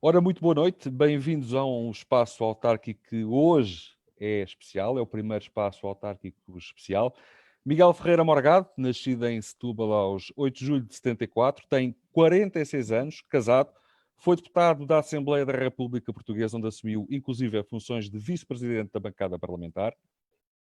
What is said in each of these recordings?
Ora, muito boa noite, bem-vindos a um espaço autárquico que hoje é especial, é o primeiro espaço autárquico especial. Miguel Ferreira Morgado, nascido em Setúbal aos 8 de julho de 74, tem 46 anos, casado, foi deputado da Assembleia da República Portuguesa, onde assumiu inclusive as funções de vice-presidente da bancada parlamentar,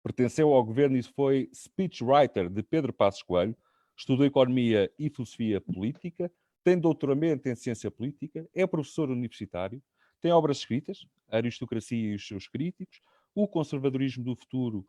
pertenceu ao governo e foi speechwriter de Pedro Passos Coelho, estudou Economia e Filosofia Política, tem doutoramento em Ciência Política, é professor universitário, tem obras escritas, A Aristocracia e os seus Críticos, O Conservadorismo do Futuro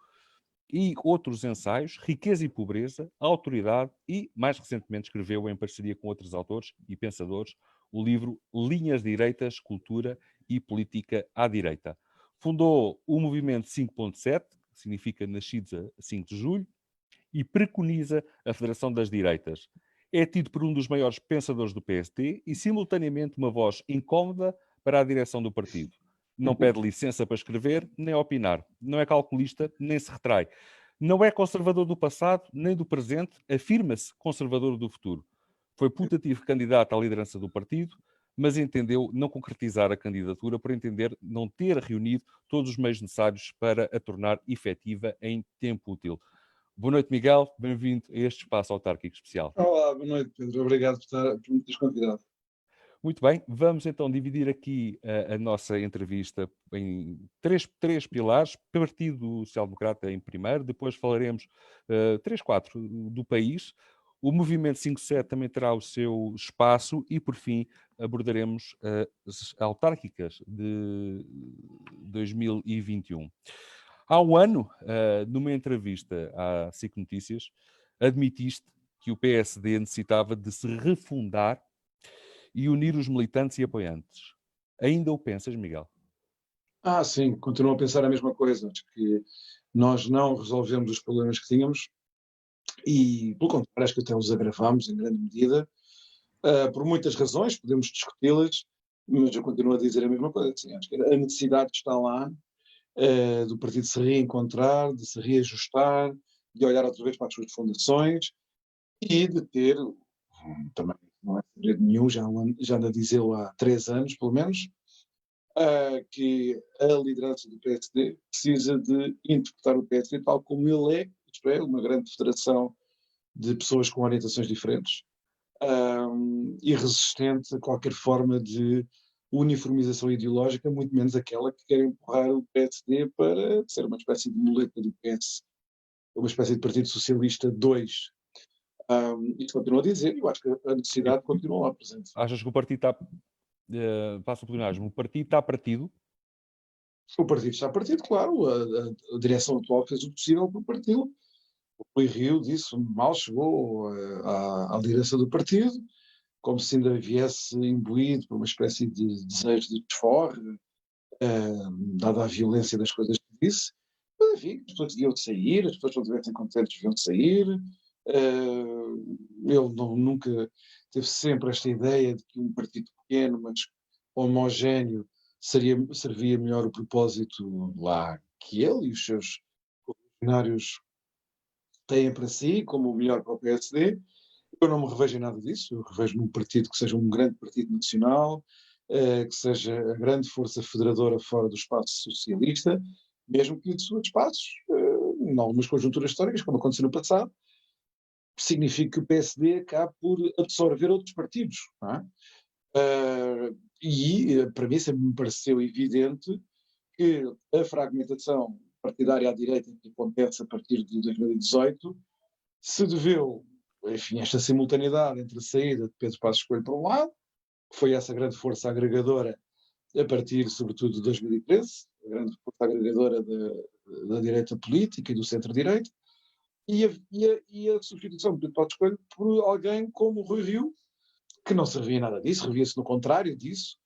e outros ensaios, Riqueza e Pobreza, Autoridade e, mais recentemente, escreveu, em parceria com outros autores e pensadores, o livro Linhas Direitas, Cultura e Política à Direita. Fundou o Movimento 5.7, que significa Nascidos a 5 de Julho, e preconiza a Federação das Direitas. É tido por um dos maiores pensadores do PSD e, simultaneamente, uma voz incómoda para a direção do partido. Não pede licença para escrever, nem opinar. Não é calculista, nem se retrai. Não é conservador do passado, nem do presente. Afirma-se conservador do futuro. Foi putativo candidato à liderança do partido, mas entendeu não concretizar a candidatura por entender não ter reunido todos os meios necessários para a tornar efetiva em tempo útil. Boa noite, Miguel. Bem-vindo a este espaço autárquico especial. Olá, boa noite, Pedro. Obrigado por me teres convidado. Muito bem, vamos então dividir aqui a nossa entrevista em três pilares. Partido Social Democrata em primeiro, depois falaremos três, quatro do país. O Movimento 5.7 também terá o seu espaço e, por fim, abordaremos as autárquicas de 2021. Há um ano, numa entrevista à SIC Notícias, admitiste que o PSD necessitava de se refundar e unir os militantes e apoiantes. Ainda o pensas, Miguel? Sim, continuo a pensar a mesma coisa. Acho que nós não resolvemos os problemas que tínhamos e, pelo contrário, acho que até os agravamos em grande medida, por muitas razões, podemos discuti-las, mas eu continuo a dizer a mesma coisa. Sim, acho que a necessidade está lá, do partido se reencontrar, de se reajustar, de olhar outra vez para as suas fundações e de ter, também não é segredo nenhum, já ando a dizê-lo há 3 anos, pelo menos, que a liderança do PSD precisa de interpretar o PSD tal como ele é, isto é, uma grande federação de pessoas com orientações diferentes, e resistente a qualquer forma de uniformização ideológica, muito menos aquela que quer empurrar o PSD para ser uma espécie de muleta do PS, uma espécie de Partido Socialista 2. Isto continua a dizer, e eu acho que a necessidade continua lá presente. Achas que o partido está, passa o pleonasmo, o partido está partido? O partido está partido, claro, a direção atual fez o possível para o partido. O Rui Rio disse, mal chegou à liderança do partido, como se ainda viesse imbuído por uma espécie de desejo de desforre, dada a violência das coisas que disse. Mas, enfim, as pessoas deviam sair, as pessoas, quando estivessem contentes, deviam sair. Ele nunca teve sempre esta ideia de que um partido pequeno, mas homogéneo, servia melhor o propósito lá que ele e os seus funcionários têm para si, como o melhor para o PSD. Eu não me revejo em nada disso, eu revejo num partido que seja um grande partido nacional, que seja a grande força federadora fora do espaço socialista, mesmo que de seus espaços, em algumas conjunturas históricas, como aconteceu no passado, significa que o PSD acabe por absorver outros partidos. Não é? Para mim sempre me pareceu evidente que a fragmentação partidária à direita que acontece a partir de 2018 se deveu, enfim, esta simultaneidade entre a saída de Pedro Passos Coelho por um lado, que foi essa grande força agregadora a partir, sobretudo, de 2013, a grande força agregadora da direita política e do centro-direita, e a substituição de Pedro Passos Coelho por alguém como o Rui Rio, que não servia nada disso, revia-se no contrário disso,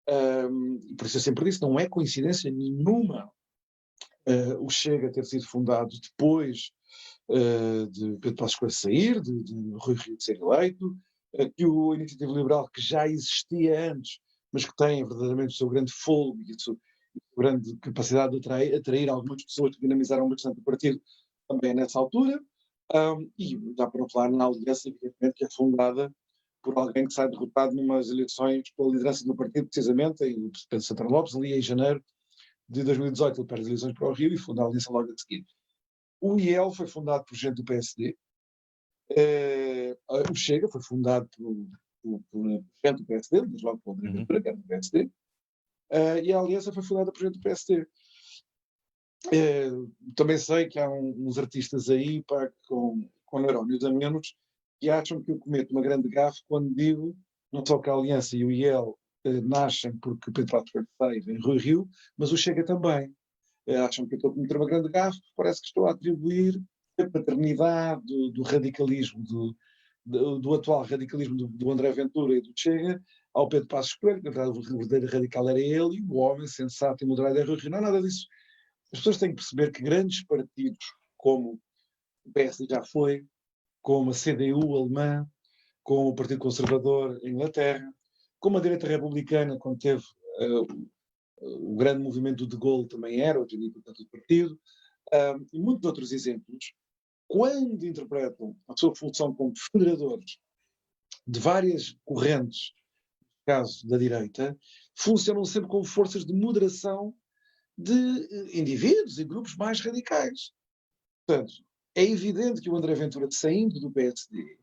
e por isso eu sempre disse, não é coincidência nenhuma o Chega ter sido fundado depois de Pedro Passos Coelho sair, de Rui Rio ser eleito, que o Iniciativa Liberal, que já existia antes, mas que tem verdadeiramente o seu grande fôlego e a sua grande capacidade de atrair algumas pessoas que dinamizaram bastante o partido, também nessa altura, e dá para falar na aliança, evidentemente, que é fundada por alguém que sai derrotado numas eleições pela liderança do partido, precisamente, em o Pedro Santana Lopes, ali em janeiro de 2018, ele perde as eleições para o Rio e funda a Aliança logo a seguir. O IEL foi fundado por gente do PSD, o Chega foi fundado por gente do PSD, desde logo pelo André Ventura, que era do PSD, e a Aliança foi fundada por gente do PSD. Também sei que há uns artistas aí com neurónios a menos que acham que eu cometo uma grande gafe quando digo não só que a Aliança e o IEL nascem porque Pedro Passos Coelho em Rui Rio, mas o Chega também. Acham que eu estou a cometer uma grande gafe, parece que estou a atribuir a paternidade do radicalismo, do atual radicalismo do André Ventura e do Chega ao Pedro Passos Coelho, que na verdade o verdadeiro radical era ele, e o homem sensato e moderado era Rui Rio. Não há nada disso. As pessoas têm que perceber que grandes partidos, como o PSD já foi, como a CDU alemã, como o Partido Conservador em Inglaterra, como a direita republicana, quando teve o grande movimento do De Gaulle também era, hoje em dia, portanto, do partido, e muitos outros exemplos, quando interpretam a sua função como federadores de várias correntes, no caso da direita, funcionam sempre como forças de moderação de indivíduos e grupos mais radicais. Portanto, é evidente que o André Ventura, saindo do PSD,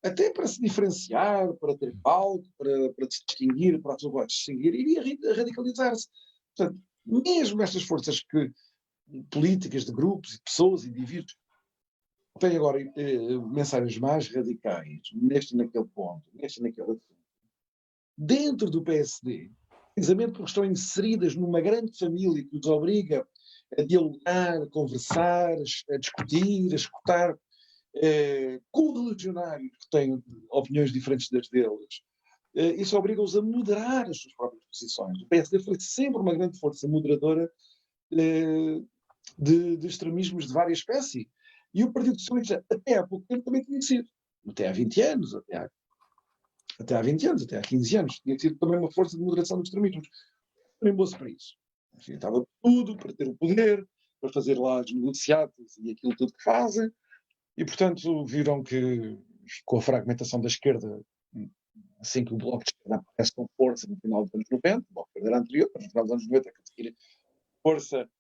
até para se diferenciar, para ter palco, para se distinguir, para a sua voz distinguir, iria radicalizar-se. Portanto, mesmo estas forças políticas de grupos e pessoas, indivíduos, têm agora mensagens mais radicais neste e naquele ponto, neste e naquele assunto, dentro do PSD, precisamente porque estão inseridas numa grande família que os obriga a dialogar, a conversar, a discutir, a escutar correligionários que têm opiniões diferentes das deles. Isso obriga-os a moderar as suas próprias posições. O PSD foi sempre uma grande força moderadora de extremismos de várias espécies. E o Partido Socialista, até há pouco tempo, também tinha sido. Até há 20 anos, até há 20 anos, até há 15 anos, tinha sido também uma força de moderação dos extremismos. Lembrou-se para isso. Enfim, estava tudo para ter o poder, para fazer lá as negociatas e aquilo tudo que fazem, e portanto viram que com a fragmentação da esquerda, assim que o Bloco de Esquerda aparece com força no final dos anos 90, o Bloco de Esquerda era anterior, mas no final dos anos 90 conseguir força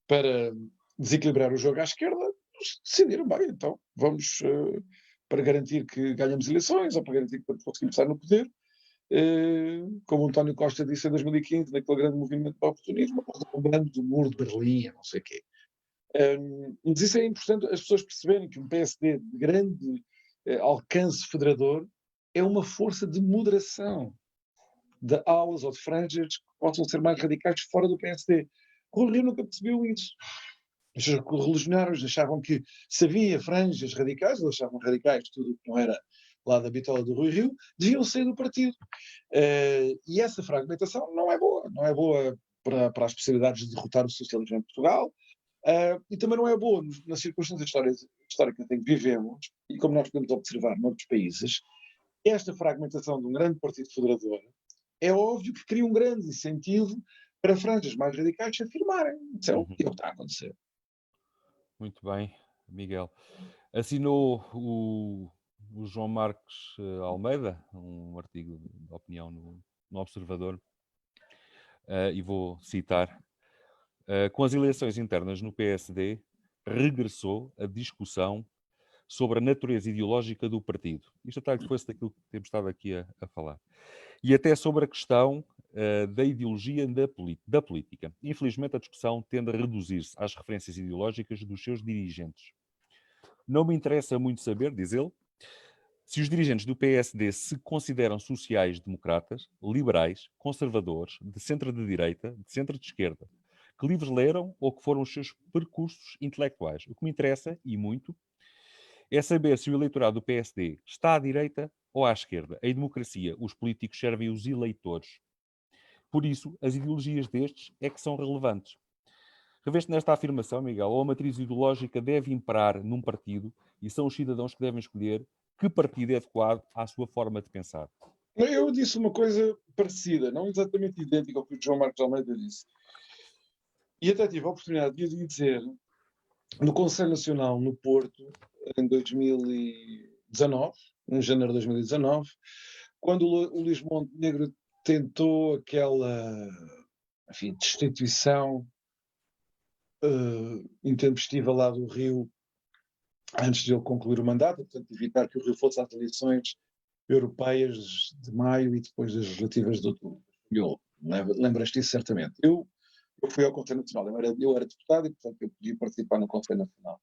para desequilibrar o jogo à esquerda, decidiram, bem, então vamos para garantir que ganhamos eleições, ou para garantir que conseguimos estar no poder, como o António Costa disse em 2015, naquele grande movimento para o oportunismo, o grande do muro de Berlim, não sei o quê. Mas isso é importante as pessoas perceberem que um PSD de grande alcance federador é uma força de moderação de alas ou de franjas que possam ser mais radicais fora do PSD. O Rui Rio nunca percebeu isso. Os religionários achavam que se havia franjas radicais, eles achavam radicais tudo que não era lá da bitola do Rui Rio, deviam sair do partido. E essa fragmentação não é boa para as possibilidades de derrotar o socialismo em Portugal, e também não é boa nas circunstâncias históricas em que vivemos, e como nós podemos observar noutros países, esta fragmentação de um grande partido federador é óbvio que cria um grande incentivo para franjas mais radicais se afirmarem. Isso é o que está a acontecer. Muito bem, Miguel. Assinou o João Marcos Almeida, um artigo de opinião no Observador, e vou citar. Com as eleições internas no PSD, regressou a discussão sobre a natureza ideológica do partido. Isto está depois daquilo que temos estado aqui a falar. E até sobre a questão da ideologia da política. Infelizmente, a discussão tende a reduzir-se às referências ideológicas dos seus dirigentes. Não me interessa muito saber, diz ele, se os dirigentes do PSD se consideram sociais-democratas, liberais, conservadores, de centro-de-direita, de centro-de-esquerda, que livros leram ou que foram os seus percursos intelectuais. O que me interessa, e muito, é saber se o eleitorado do PSD está à direita ou à esquerda. Em democracia, os políticos servem os eleitores. Por isso, as ideologias destes é que são relevantes. Reveste nesta afirmação, Miguel, ou a matriz ideológica deve imperar num partido e são os cidadãos que devem escolher que partido é adequado à sua forma de pensar. Eu disse uma coisa parecida, não exatamente idêntica ao que o João Marcos Almeida disse. E até tive a oportunidade de lhe dizer no Conselho Nacional no Porto, em 2019, em janeiro de 2019, quando o Luís Montenegro tentou aquela, enfim, destituição intempestiva lá do Rio, antes de ele concluir o mandato, portanto, evitar que o Rio fosse às eleições europeias de maio e depois das legislativas de outubro. Lembras-te disso certamente. Eu fui ao Conselho Nacional, eu era deputado e, portanto, eu podia participar no Conselho Nacional.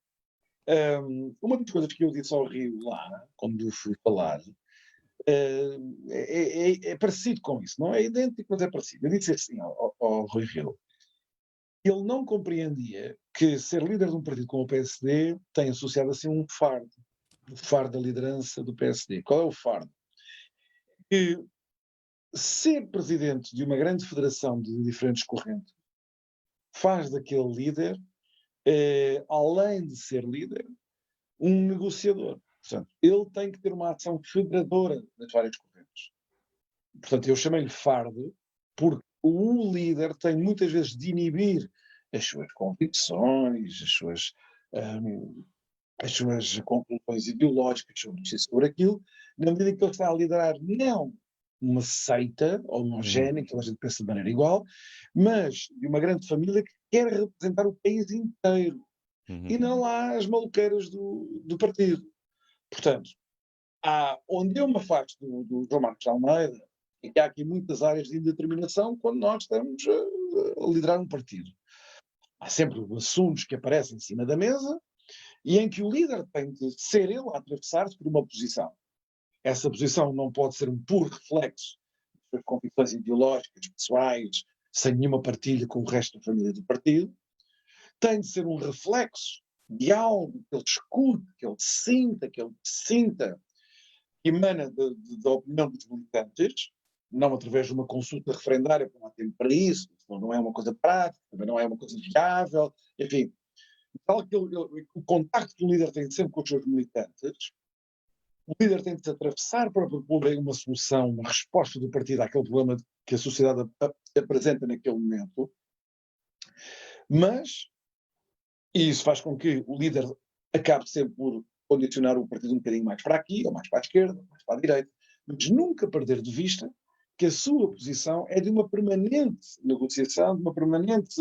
Uma das coisas que eu disse ao Rio lá, quando fui falar, é parecido com isso, não é idêntico, mas é parecido. Eu disse assim ao Rui Rio, ele não compreendia que ser líder de um partido como o PSD tem associado assim um fardo, o fardo da liderança do PSD. Qual é o fardo? Que ser presidente de uma grande federação de diferentes correntes faz daquele líder, além de ser líder, um negociador. Portanto, ele tem que ter uma ação federadora nas várias correntes. Portanto, eu chamei-lhe fardo porque o líder tem muitas vezes de inibir as suas convicções, as suas conclusões ideológicas sobre aquilo, na medida em que ele está a liderar não uma seita homogénea, que toda a gente pensa de maneira igual, mas de uma grande família que quer representar o país inteiro. E não lá as maluqueiras do partido. Portanto, onde eu me afasto do João Marcos Almeida, é que há aqui muitas áreas de indeterminação quando nós estamos a liderar um partido. Há sempre assuntos que aparecem em cima da mesa e em que o líder tem de ser ele a atravessar-se por uma posição. Essa posição não pode ser um puro reflexo das suas convicções ideológicas, pessoais, sem nenhuma partilha com o resto da família do partido. Tem de ser um reflexo de algo que ele escute, que ele sinta, que emana da opinião dos militantes, não através de uma consulta referendária, porque não há tempo para isso, não é uma coisa prática, também não é uma coisa viável, enfim. Tal que o contacto que o líder tem sempre com os seus militantes, o líder tem de se atravessar para propor uma solução, uma resposta do partido àquele problema que a sociedade apresenta naquele momento, mas e isso faz com que o líder acabe sempre por condicionar o partido um bocadinho mais para aqui, ou mais para a esquerda, ou mais para a direita, mas nunca perder de vista que a sua posição é de uma permanente negociação, de uma permanente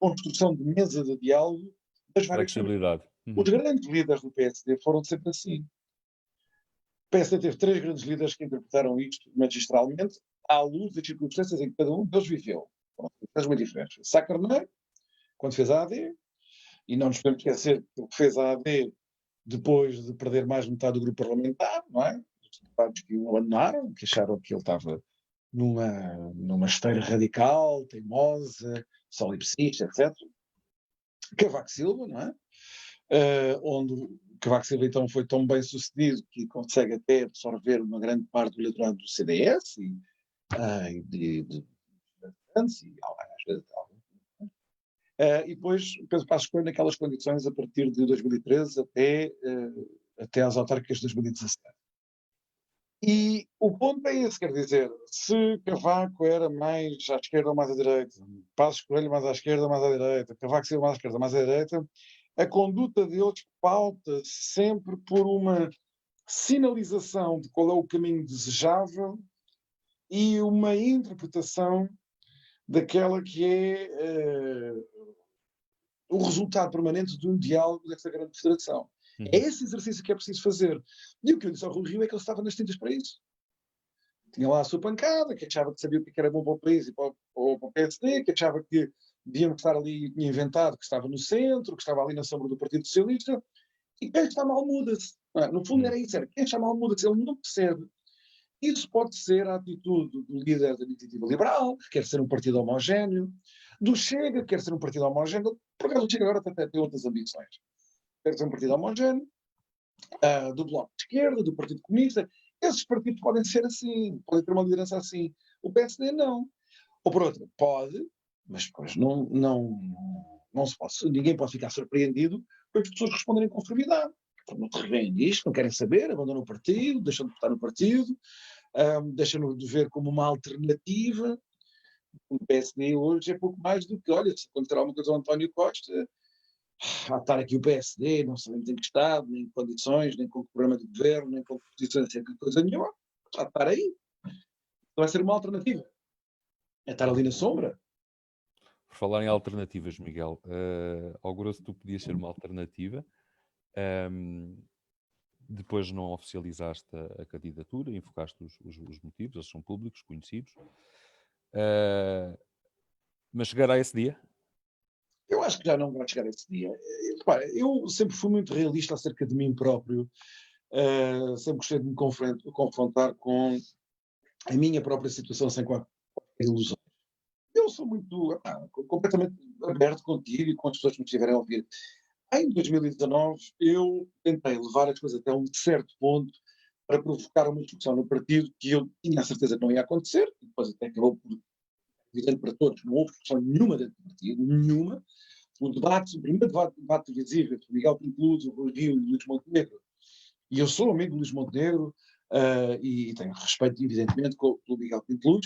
construção de mesa de diálogo das várias flexibilidade. Os grandes líderes do PSD foram sempre assim. O PSD teve 3 grandes líderes que interpretaram isto magistralmente, à luz das circunstâncias em que cada um deles viveu. Foram circunstâncias muito diferentes. Sá Carneiro, quando fez a AD, e não nos podemos esquecer que ele fez a AD depois de perder mais metade do grupo parlamentar, não é? Os deputados que o abandonaram, que acharam que ele estava numa esteira radical, teimosa, solipsista, etc. Cavaco Silva, não é? Onde Cavaco Silva então foi tão bem sucedido que consegue até absorver uma grande parte do eleitorado do CDS e de e depois Pedro Passos Coelho naquelas condições a partir de 2013 até às autárquicas de 2017. E o ponto é esse, quer dizer, se Cavaco era mais à esquerda ou mais à direita, Passos Coelho mais à esquerda ou mais à direita, Cavaco Silva mais à esquerda ou mais à direita, a conduta deles pauta sempre por uma sinalização de qual é o caminho desejável e uma interpretação daquela que é o resultado permanente de um diálogo dessa grande federação. É esse exercício que é preciso fazer. E o que eu disse ao Rui Rio é que ele estava nas tintas para isso. Tinha lá a sua pancada, que achava que sabia o que era bom para o país e para o PSD, que achava que devíamos estar ali, tinha inventado que estava no centro, que estava ali na sombra do Partido Socialista, e quem está mal muda-se. No fundo era isso, era quem está mal muda-se, ele não percebe. Isso pode ser a atitude do líder da Iniciativa Liberal, que quer ser um partido homogéneo, do Chega, que quer ser um partido homogéneo, por acaso o Chega agora até tem outras ambições. Quer ser um partido homogéneo, do Bloco de Esquerda, do Partido Comunista. Esses partidos podem ser assim, podem ter uma liderança assim. O PSD não. Ou por outra, pode, mas depois não se pode, ninguém pode ficar surpreendido por as pessoas responderem com conformidade. Não te revêem disto, não querem saber, abandonam o partido, deixam de votar no partido, deixam-no de ver como uma alternativa. O PSD hoje é pouco mais do que, olha, se acontecer alguma coisa ao António Costa, a estar aqui o PSD, não sabemos em que estado, nem em condições, nem com o programa de governo, nem com posições, nem com coisa nenhuma. há de estar aí. Vai ser uma alternativa. É estar ali na sombra. Por falar em alternativas, Miguel, ao grosso tu podias ser uma alternativa. Depois não oficializaste a candidatura, enfocaste os motivos, eles são públicos, conhecidos. Mas chegará esse dia? Eu acho que já não vai chegar esse dia. Repara, eu sempre fui muito realista acerca de mim próprio. Sempre gostei de me confrontar com a minha própria situação sem qualquer ilusão. Eu sou muito completamente aberto contigo e com as pessoas que me estiverem a ouvir. Em 2019, eu tentei levar as coisas até um certo ponto para provocar uma discussão no partido que eu tinha a certeza que não ia acontecer, e depois até acabou por, evidente para todos, não houve discussão nenhuma dentro do partido, nenhuma. O primeiro debate televisivo entre Miguel Pinto, o Rui Rio e o Luís Montenegro, e eu sou amigo do Luís Montenegro, e tenho respeito, evidentemente, pelo Miguel Pinto,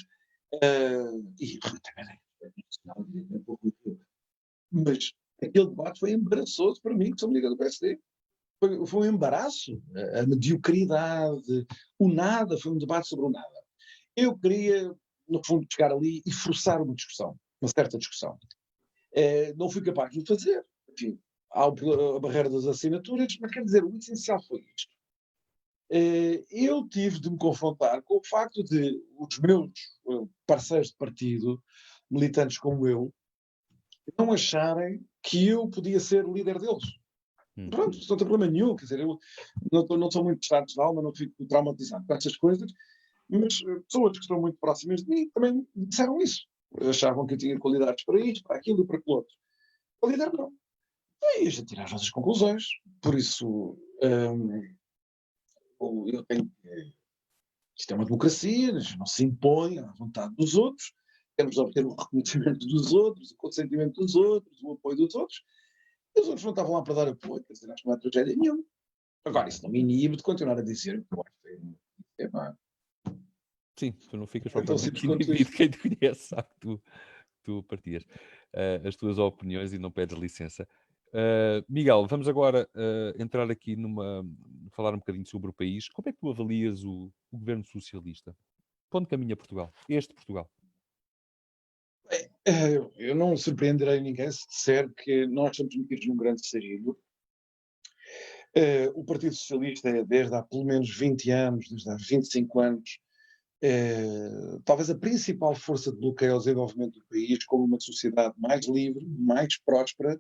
e também evidentemente, pelo Rui Rio. Mas aquele debate foi embaraçoso para mim, que sou líder do PSD. Foi um embaraço, a mediocridade, o nada, foi um debate sobre o nada. Eu queria, no fundo, chegar ali e forçar uma discussão, uma certa discussão. Não fui capaz de o fazer. Enfim, há a barreira das assinaturas, mas quer dizer, o essencial foi isto. Eu tive de me confrontar com o facto de os meus parceiros de partido, militantes como eu, não acharem que eu podia ser o líder deles. Pronto, isso não tem problema nenhum, quer dizer, eu não sou muito estado de alma, não fico traumatizado com essas coisas, mas pessoas que estão muito próximas de mim também disseram isso. Achavam que eu tinha qualidades para isto, para aquilo e para aquilo outro. O líder não. E a gente tira as nossas conclusões. Por isso, eu tenho que. Isto é uma democracia, não se impõe à vontade dos outros, temos de obter o reconhecimento dos outros, o consentimento dos outros, o apoio dos outros, e os outros não estavam lá para dar apoio, quer dizer, acho que não há tragédia nenhuma. Agora, isso não me inibe de continuar a dizer que eu acho que é pá. Sim, tu não ficas É tão propriamente simples quanto inibido. isso. Quem te conhece sabe que tu partilhas as tuas opiniões e não pedes licença. Miguel, vamos agora entrar aqui falar um bocadinho sobre o país. Como é que tu avalias o governo socialista? Para onde caminha Portugal? Este Portugal. Eu não surpreenderei ninguém se disser que nós estamos metidos num grande sarilho. O Partido Socialista é desde há pelo menos 20 anos, desde há 25 anos, talvez a principal força de bloqueio ao desenvolvimento do país como uma sociedade mais livre, mais próspera,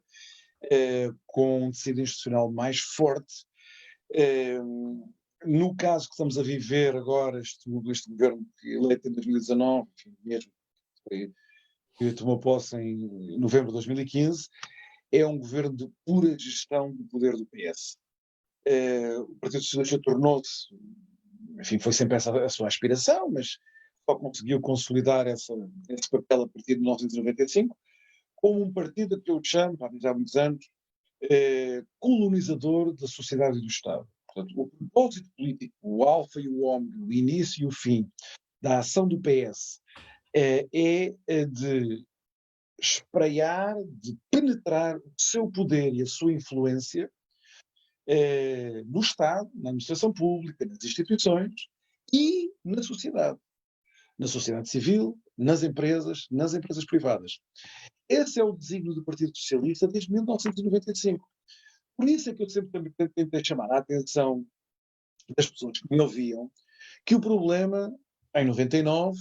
com um tecido institucional mais forte. No caso que estamos a viver agora, este governo eleito em 2019, enfim, mesmo que tomou posse em novembro de 2015, é um governo de pura gestão do poder do PS. O Partido Socialista tornou-se, enfim, foi sempre essa a sua aspiração, mas só conseguiu consolidar esse papel a partir de 1995, como um partido a que eu chamo, já há muitos anos, colonizador da sociedade e do Estado. Portanto, o propósito político, o alfa e o ômega, o início e o fim da ação do PS é de espraiar, de penetrar o seu poder e a sua influência no Estado, na administração pública, nas instituições e na sociedade civil, nas empresas privadas. Esse é o desígnio do Partido Socialista desde 1995. Por isso é que eu sempre também tentei chamar a atenção das pessoas que me ouviam que o problema em 99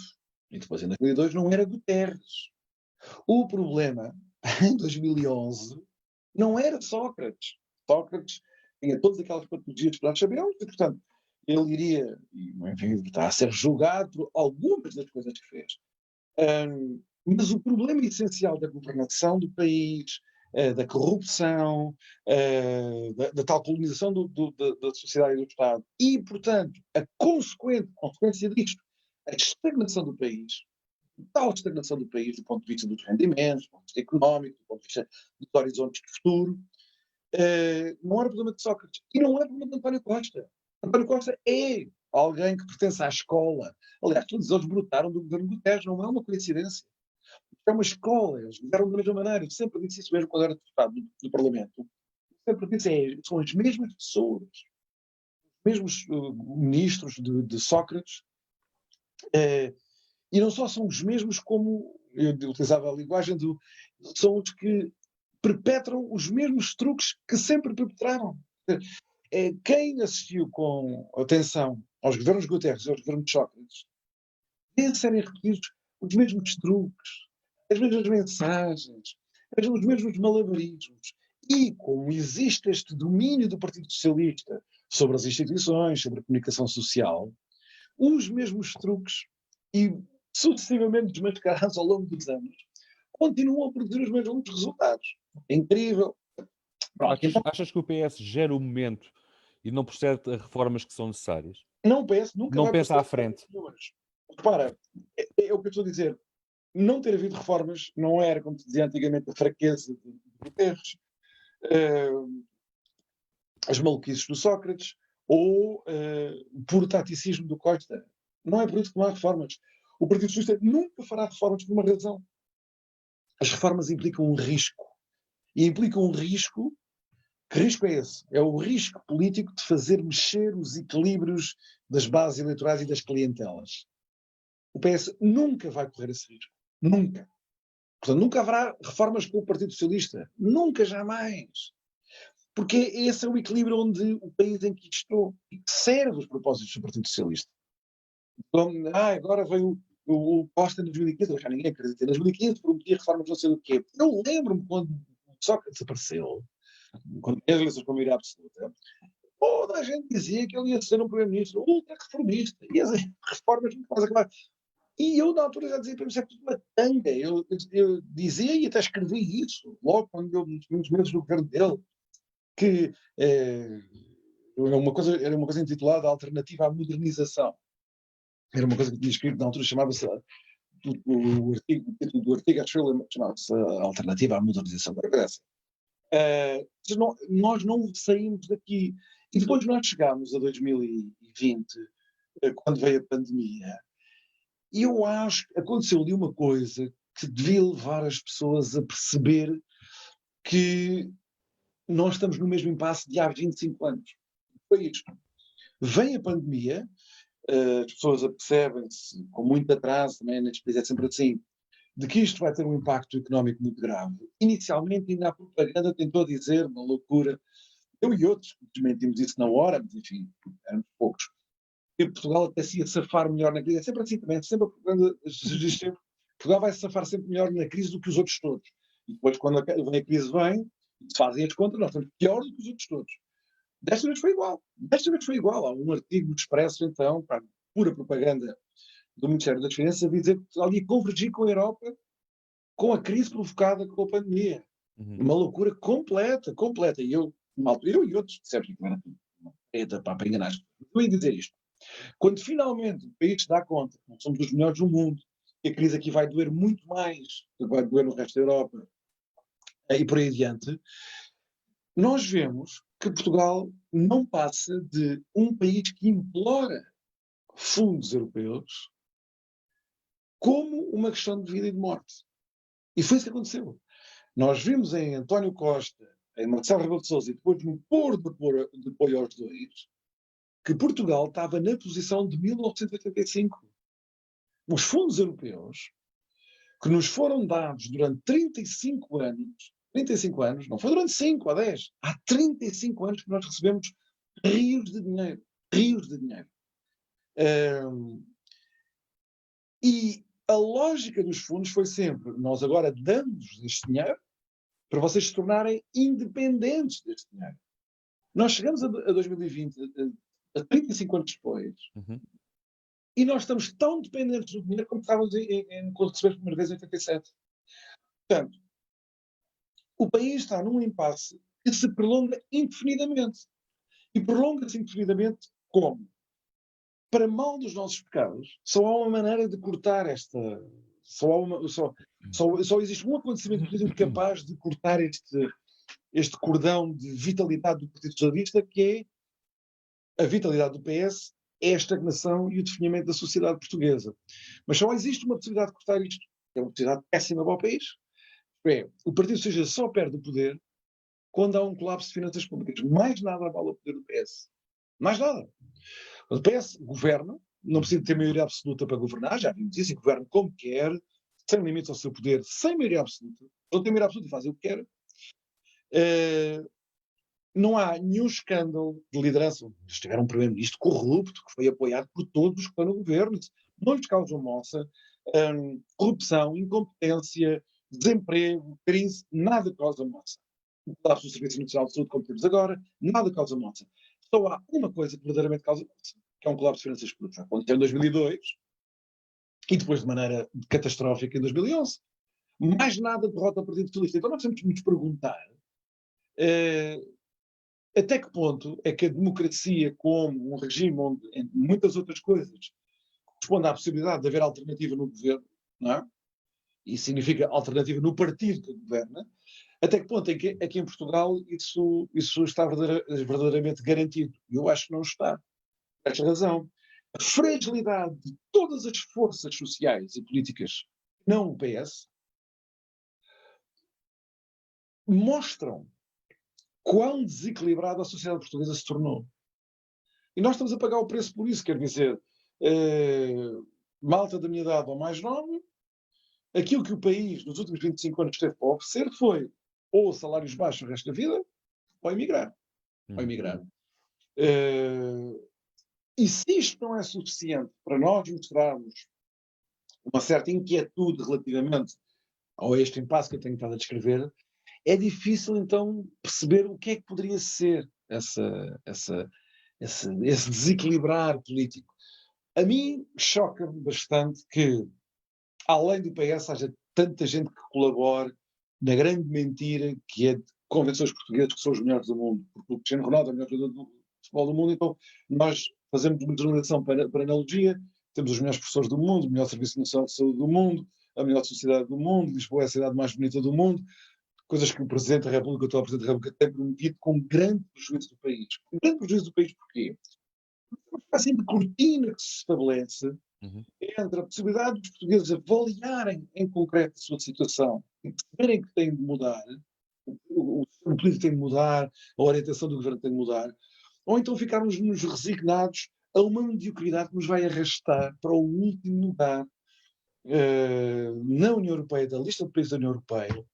e depois em 2002 não era Guterres. O problema em 2011 não era Sócrates. Sócrates tinha todas aquelas patologias que nós sabemos e, portanto, ele iria, enfim, está a ser julgado por algumas das coisas que fez. Mas o problema essencial da governação do país, da corrupção, da tal colonização da sociedade e do Estado, e, portanto, a consequência disto, a estagnação do país, tal estagnação do país do ponto de vista dos rendimentos, do ponto de vista económico, do ponto de vista dos horizontes de futuro, não era problema de Sócrates e não é problema de António Costa. António Costa é alguém que pertence à escola. Aliás, todos eles brotaram do governo Guterres, não é uma coincidência. É uma escola, eles fizeram da mesma maneira. Eu sempre disse isso mesmo quando era deputado do Parlamento. Sempre disse, são as mesmas pessoas, os mesmos ministros de Sócrates E não só são os mesmos, como eu utilizava a linguagem são os que perpetram os mesmos truques que sempre perpetraram. Quem assistiu com atenção aos governos Guterres e aos governos de Sócrates, vê serem repetidos os mesmos truques, as mesmas mensagens, os mesmos malabarismos. E como existe este domínio do Partido Socialista sobre as instituições, sobre a comunicação social, os mesmos truques, e sucessivamente desmascarados ao longo dos anos, continuam a produzir os mesmos resultados. É incrível. Pronto, achas que o PS gera o momento e não procede a reformas que são necessárias? Não pensa, nunca não vai pensa à frente. Repara, é o que eu estou a dizer. Não ter havido reformas não era, como te dizia antigamente, a fraqueza de Guterres, as maluquices do Sócrates ou o puro taticismo do Costa. Não é por isso que não há reformas. O Partido Socialista nunca fará reformas por uma razão. As reformas implicam um risco. E implicam um risco. Que risco é esse? É o risco político de fazer mexer os equilíbrios das bases eleitorais e das clientelas. O PS nunca vai correr esse risco. Nunca. Portanto, nunca haverá reformas com o Partido Socialista. Nunca, jamais. Porque esse é o equilíbrio onde o país enquistou e que serve os propósitos do Partido Socialista. Então, agora veio o Costa em 2015, já ninguém acredita. Em 2015 prometia reformas não sei do quê. Eu lembro-me quando o Sócrates apareceu, quando as eleições para a maioria absoluta, toda a gente dizia que ele ia ser um primeiro-ministro ultra-reformista. E as reformas nunca mais acabaram. E eu, na altura, já dizia para mim, isso é tudo uma tanga. Eu dizia e até escrevi isso, logo quando eu, nos primeiros meses do governo dele, que era uma coisa intitulada Alternativa à Modernização. Era uma coisa que tinha escrito na altura, chamava-se o título do artigo, acho que chamava-se Alternativa à Modernização. Nós não saímos daqui. E depois nós chegámos a 2020, quando veio a pandemia, e eu acho que aconteceu ali uma coisa que devia levar as pessoas a perceber que nós estamos no mesmo impasse de há 25 anos. Foi isto. Vem a pandemia, as pessoas apercebem-se, com muito atraso, também na despesa é sempre assim, de que isto vai ter um impacto económico muito grave. Inicialmente, ainda a propaganda tentou dizer, uma loucura, eu e outros desmentimos isso na hora, mas enfim, éramos poucos, que Portugal até se ia safar melhor na crise. É sempre assim também, sempre a propaganda diz sempre, Portugal vai se safar sempre melhor na crise do que os outros todos. E depois, quando a crise vem, se fazem as contas, nós estamos pior do que os outros todos. Desta vez foi igual. Há um artigo do Expresso, então, para pura propaganda do Ministério das Finanças, a dizer que Portugal ia convergir com a Europa com a crise provocada com a pandemia. Uma loucura completa. E eu e outros dissemos que era para enganar. Eu ia dizer isto. Quando finalmente o país se dá conta que nós somos os melhores do mundo, que a crise aqui vai doer muito mais do que vai doer no resto da Europa, e por aí adiante, nós vemos que Portugal não passa de um país que implora fundos europeus como uma questão de vida e de morte. E foi isso que aconteceu. Nós vimos em António Costa, em Marcelo Rebelo de Sousa e depois no pôr de apoio aos dois, que Portugal estava na posição de 1985. Os fundos europeus, que nos foram dados durante 35 anos, não foi durante 5 ou 10, há 35 anos que nós recebemos rios de dinheiro. E a lógica dos fundos foi sempre, nós agora damos este dinheiro para vocês se tornarem independentes deste dinheiro. Nós chegamos a 2020, a 35 anos depois, e nós estamos tão dependentes do dinheiro como estávamos quando recebemos a primeira vez em 87. Portanto, o país está num impasse que se prolonga indefinidamente. E prolonga-se indefinidamente como? Para mal dos nossos pecados, só há uma maneira de cortar esta... Só existe um acontecimento político capaz de cortar este cordão de vitalidade do Partido Socialista, que é a vitalidade do PS, é a estagnação e o definhamento da sociedade portuguesa. Mas só existe uma possibilidade de cortar isto, que é uma possibilidade péssima para o país. O Partido Socialista só perde o poder quando há um colapso de finanças públicas. Mais nada vale o poder do PS. Mais nada. O PS governa, não precisa ter maioria absoluta para governar, já vimos isso, e governa como quer, sem limites ao seu poder, sem maioria absoluta. Não tem maioria absoluta e faz o que quer. Não há nenhum escândalo de liderança. Eles tiveram um primeiro-ministro corrupto, que foi apoiado por todos que estão no governo. Não lhes causam moça. Corrupção, incompetência, desemprego, crise, nada causa moça. O colapso do Serviço Nacional de Saúde, como temos agora, nada causa moça. Só há uma coisa que verdadeiramente causa moça, que é um colapso de finanças públicas. Aconteceu em 2002 e depois de maneira catastrófica em 2011. Mais nada derrota o Partido Socialista. Então nós temos que nos perguntar até que ponto é que a democracia, como um regime onde, entre muitas outras coisas, corresponde à possibilidade de haver alternativa no governo, não é? E significa alternativa no partido que governa, até que ponto é que aqui em Portugal isso está verdadeiramente garantido? Eu acho que não está. Por esta razão. A fragilidade de todas as forças sociais e políticas, não o PS, mostram quão desequilibrada a sociedade portuguesa se tornou. E nós estamos a pagar o preço por isso, quer dizer, malta da minha idade ou mais nova, aquilo que o país nos últimos 25 anos teve para oferecer foi ou salários baixos o resto da vida, ou emigrar. Ou emigrar. E se isto não é suficiente para nós mostrarmos uma certa inquietude relativamente a este impasse que eu tenho estado a descrever, é difícil então perceber o que é que poderia ser esse desequilibrar político. A mim choca-me bastante que, além do PS, haja tanta gente que colabore na grande mentira que é de convencer os portugueses que são os melhores do mundo. Porque o Cristiano Ronaldo é o melhor jogador do futebol do mundo, então nós fazemos uma generalização para analogia, temos os melhores professores do mundo, o melhor Serviço Nacional de Saúde do mundo, a melhor sociedade do mundo, Lisboa é a cidade mais bonita do mundo, coisas que o Presidente da República, o atual Presidente da República, tem prometido com grande prejuízo do país. Com grande prejuízo do país porquê? Uma espécie de cortina que se estabelece entre a possibilidade dos portugueses avaliarem em concreto a sua situação e perceberem que têm de mudar, o político tem de mudar, a orientação do governo tem de mudar, ou então ficarmos resignados a uma mediocridade que nos vai arrastar para o último lugar na União Europeia, da lista de países da União Europeia,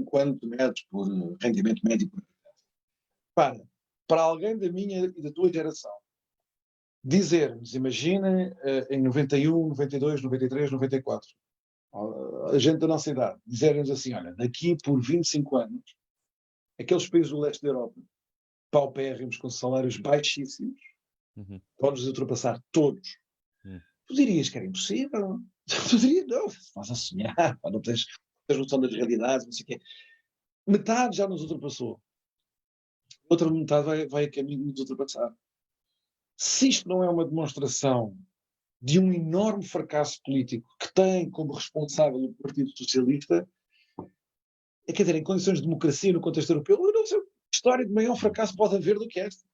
quando medes por rendimento médio. Para alguém da minha e da tua geração, dizer-nos, imagina, em 91, 92, 93, 94, a gente da nossa idade, dizer-nos assim, olha, daqui por 25 anos, aqueles países do leste da Europa, paupérrimos, com salários baixíssimos, vão-nos ultrapassar todos. Tu dirias que era impossível. Tu dirias, não, estás a sonhar, não tens noção das realidades, não sei o quê. Metade já nos ultrapassou. Outra metade vai a caminho de nos ultrapassar. Se isto não é uma demonstração de um enorme fracasso político que tem como responsável o Partido Socialista, quer dizer, em condições de democracia no contexto europeu, eu não sei que história de maior fracasso pode haver do que esta.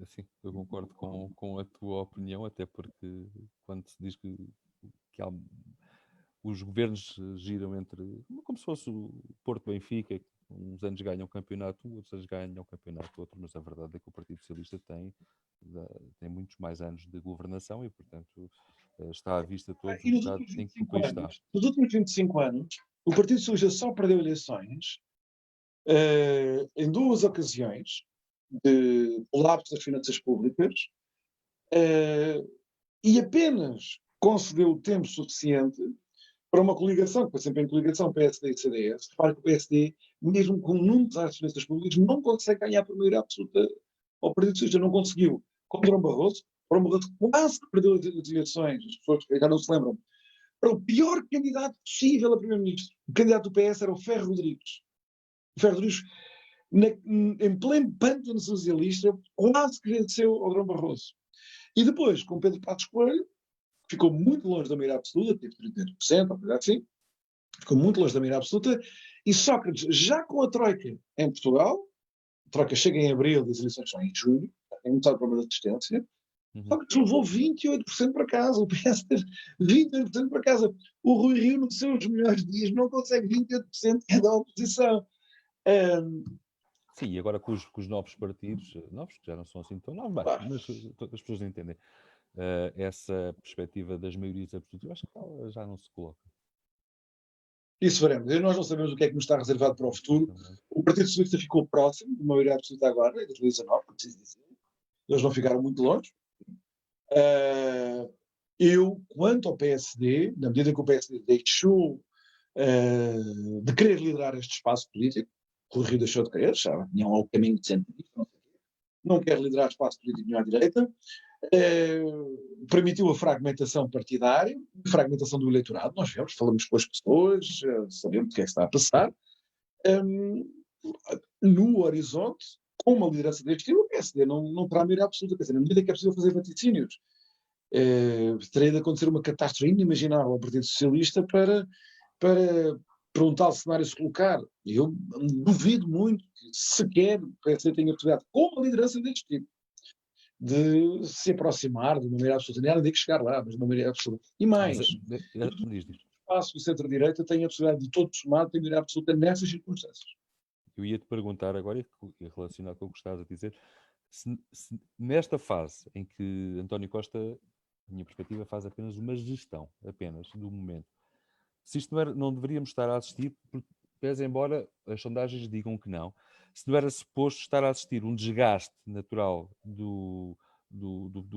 Sim, eu concordo com a tua opinião, até porque quando se diz que os governos giram entre, como se fosse o Porto Benfica, que uns anos ganham o campeonato, outros anos ganham o campeonato outro, mas a verdade é que o Partido Socialista tem muitos mais anos de governação e, portanto, está à vista todos os estados em que o país está. Nos últimos 25 anos, o Partido Socialista só perdeu eleições em duas ocasiões de colapso das finanças públicas e apenas concedeu o tempo suficiente para uma coligação, que foi sempre em coligação PSD e CDS. Repare que o PSD, mesmo com muitos atos de finanças públicas, não consegue ganhar por maioria absoluta ao Partido Socialista. Não conseguiu. Com Durão Barroso quase que perdeu as eleições, as pessoas já não se lembram. Para o pior candidato possível a primeiro-ministro. O candidato do PS era o Ferro Rodrigues. O Ferro Rodrigues, em pleno pântano socialista, quase que venceu ao Durão Barroso. E depois, com Pedro Passos Coelho, ficou muito longe da maioria absoluta, teve 38%, ou coisa assim, ficou muito longe da maioria absoluta, e Sócrates, já com a Troika em Portugal, a Troika chega em abril e as eleições são em julho, tem muito problema de assistência, Sócrates levou 28% para casa, o PS teve 28% para casa. O Rui Rio, nos seus melhores dias, não consegue 28% que é da oposição. Sim, e agora com os novos partidos, novos que já não são assim tão novos, bem, Pá, mas as pessoas entendem. Essa perspectiva das maiorias absolutas, eu acho que ela já não se coloca. isso veremos. Nós não sabemos o que é que nos está reservado para o futuro. Também. O Partido Socialista ficou próximo de uma maioria absoluta agora, em 2019, como preciso dizer. Eles não ficaram muito longe. Eu, quanto ao PSD, na medida que o PSD deixou de querer liderar este espaço político, o Rio deixou de querer, já tinha um caminho de centro-direita, não quer liderar espaço político nenhum à direita, permitiu a fragmentação partidária, a fragmentação do eleitorado, nós vemos, falamos com as pessoas, sabemos o que é que está a passar. No horizonte, com uma liderança deste tipo, o PSD não terá maioria absoluta, quer dizer, na medida que é possível fazer vaticínios, teria de acontecer uma catástrofe inimaginável ao Partido Socialista para um tal cenário se colocar. E eu duvido muito que sequer o PSD tenha possibilidade, com uma liderança deste tipo, de se aproximar de uma maioria absoluta. Nem de que chegar lá, mas de uma maioria absoluta. E mais, Diz. o espaço do centro-direita tem a possibilidade de todo somado ter maioria absoluta nessas circunstâncias. Eu ia-te perguntar agora, e relacionado com o que estavas a dizer, se nesta fase em que António Costa, na minha perspectiva, faz apenas uma gestão, apenas, do momento, se isto não deveríamos estar a assistir, pese embora as sondagens digam que não, se não era suposto estar a assistir um desgaste natural do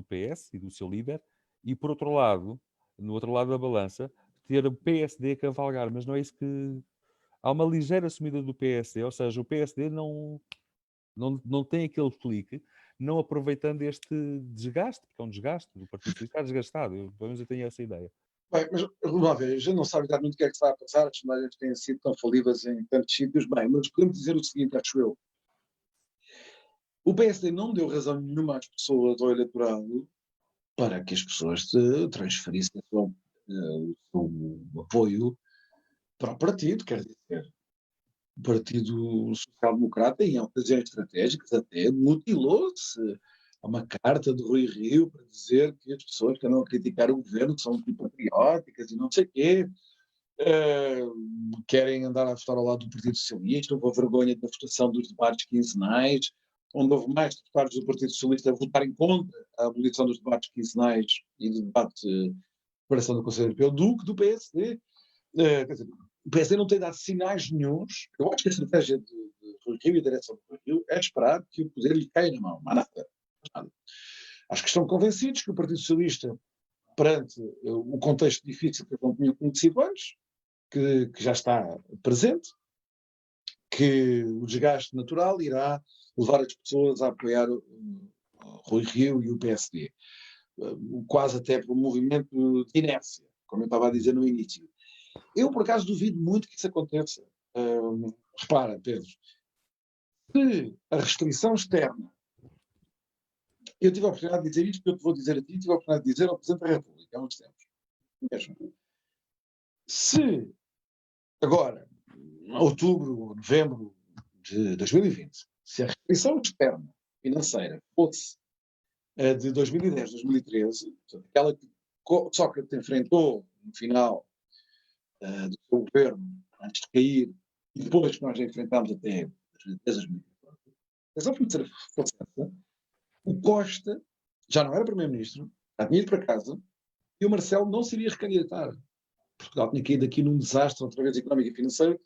PS e do seu líder, e por outro lado, no outro lado da balança, ter o PSD a cavalgar, mas não é isso que... Há uma ligeira subida do PSD, ou seja, o PSD não tem aquele clique, não aproveitando este desgaste, porque é um desgaste do Partido Socialista, está desgastado, pelo menos eu tenho essa ideia. Bem, mas vamos lá ver, a gente não sabe exatamente o que é que está a passar, as sondagens têm sido tão falíveis em tantos sítios. Bem, mas podemos dizer o seguinte, acho eu. O PSD não deu razão nenhuma às pessoas, ao eleitorado, para que as pessoas transferissem o seu apoio para o partido, quer dizer, o Partido Social Democrata, em ocasiões estratégicas, até mutilou-se a uma carta de Rui Rio para dizer que as pessoas que andam a criticar o governo são antipatrióticas e não sei o quê, querem andar a votar ao lado do Partido Socialista, houve a vergonha da votação dos debates quinzenais, onde houve mais deputados do Partido Socialista a votarem contra a abolição dos debates quinzenais e do debate de preparação do Conselho Europeu do que do PSD. Quer dizer, o PSD não tem dado sinais nenhuns. Eu acho que a estratégia de Rui Rio e a direção de Rui Rio é esperar que o poder lhe caia na mão. Mas nada. Acho que estão convencidos que o Partido Socialista, perante o contexto difícil que não tinha conhecido antes, que já está presente, que o desgaste natural irá levar as pessoas a apoiar o Rui Rio e o PSD. Quase até por um movimento de inércia, como eu estava a dizer no início. Eu, por acaso, duvido muito que isso aconteça. Repara, Pedro, se a restrição externa, eu tive a oportunidade de dizer isto, que eu te vou dizer a ti, tive a oportunidade de dizer ao Presidente da República há uns tempos. Mesmo. Se agora, em outubro ou novembro de 2020, se a restrição externa financeira fosse a de 2010, 2013, aquela que Sócrates enfrentou no final do seu governo, antes de cair, e depois que nós enfrentámos até 2013, 2014, a restrição financeira fosse essa, o Costa já não era primeiro-ministro, já tinha ido para casa, e o Marcelo não se iria recandidatar. Portugal tinha caído aqui num desastre, outra vez, económico e financeiro,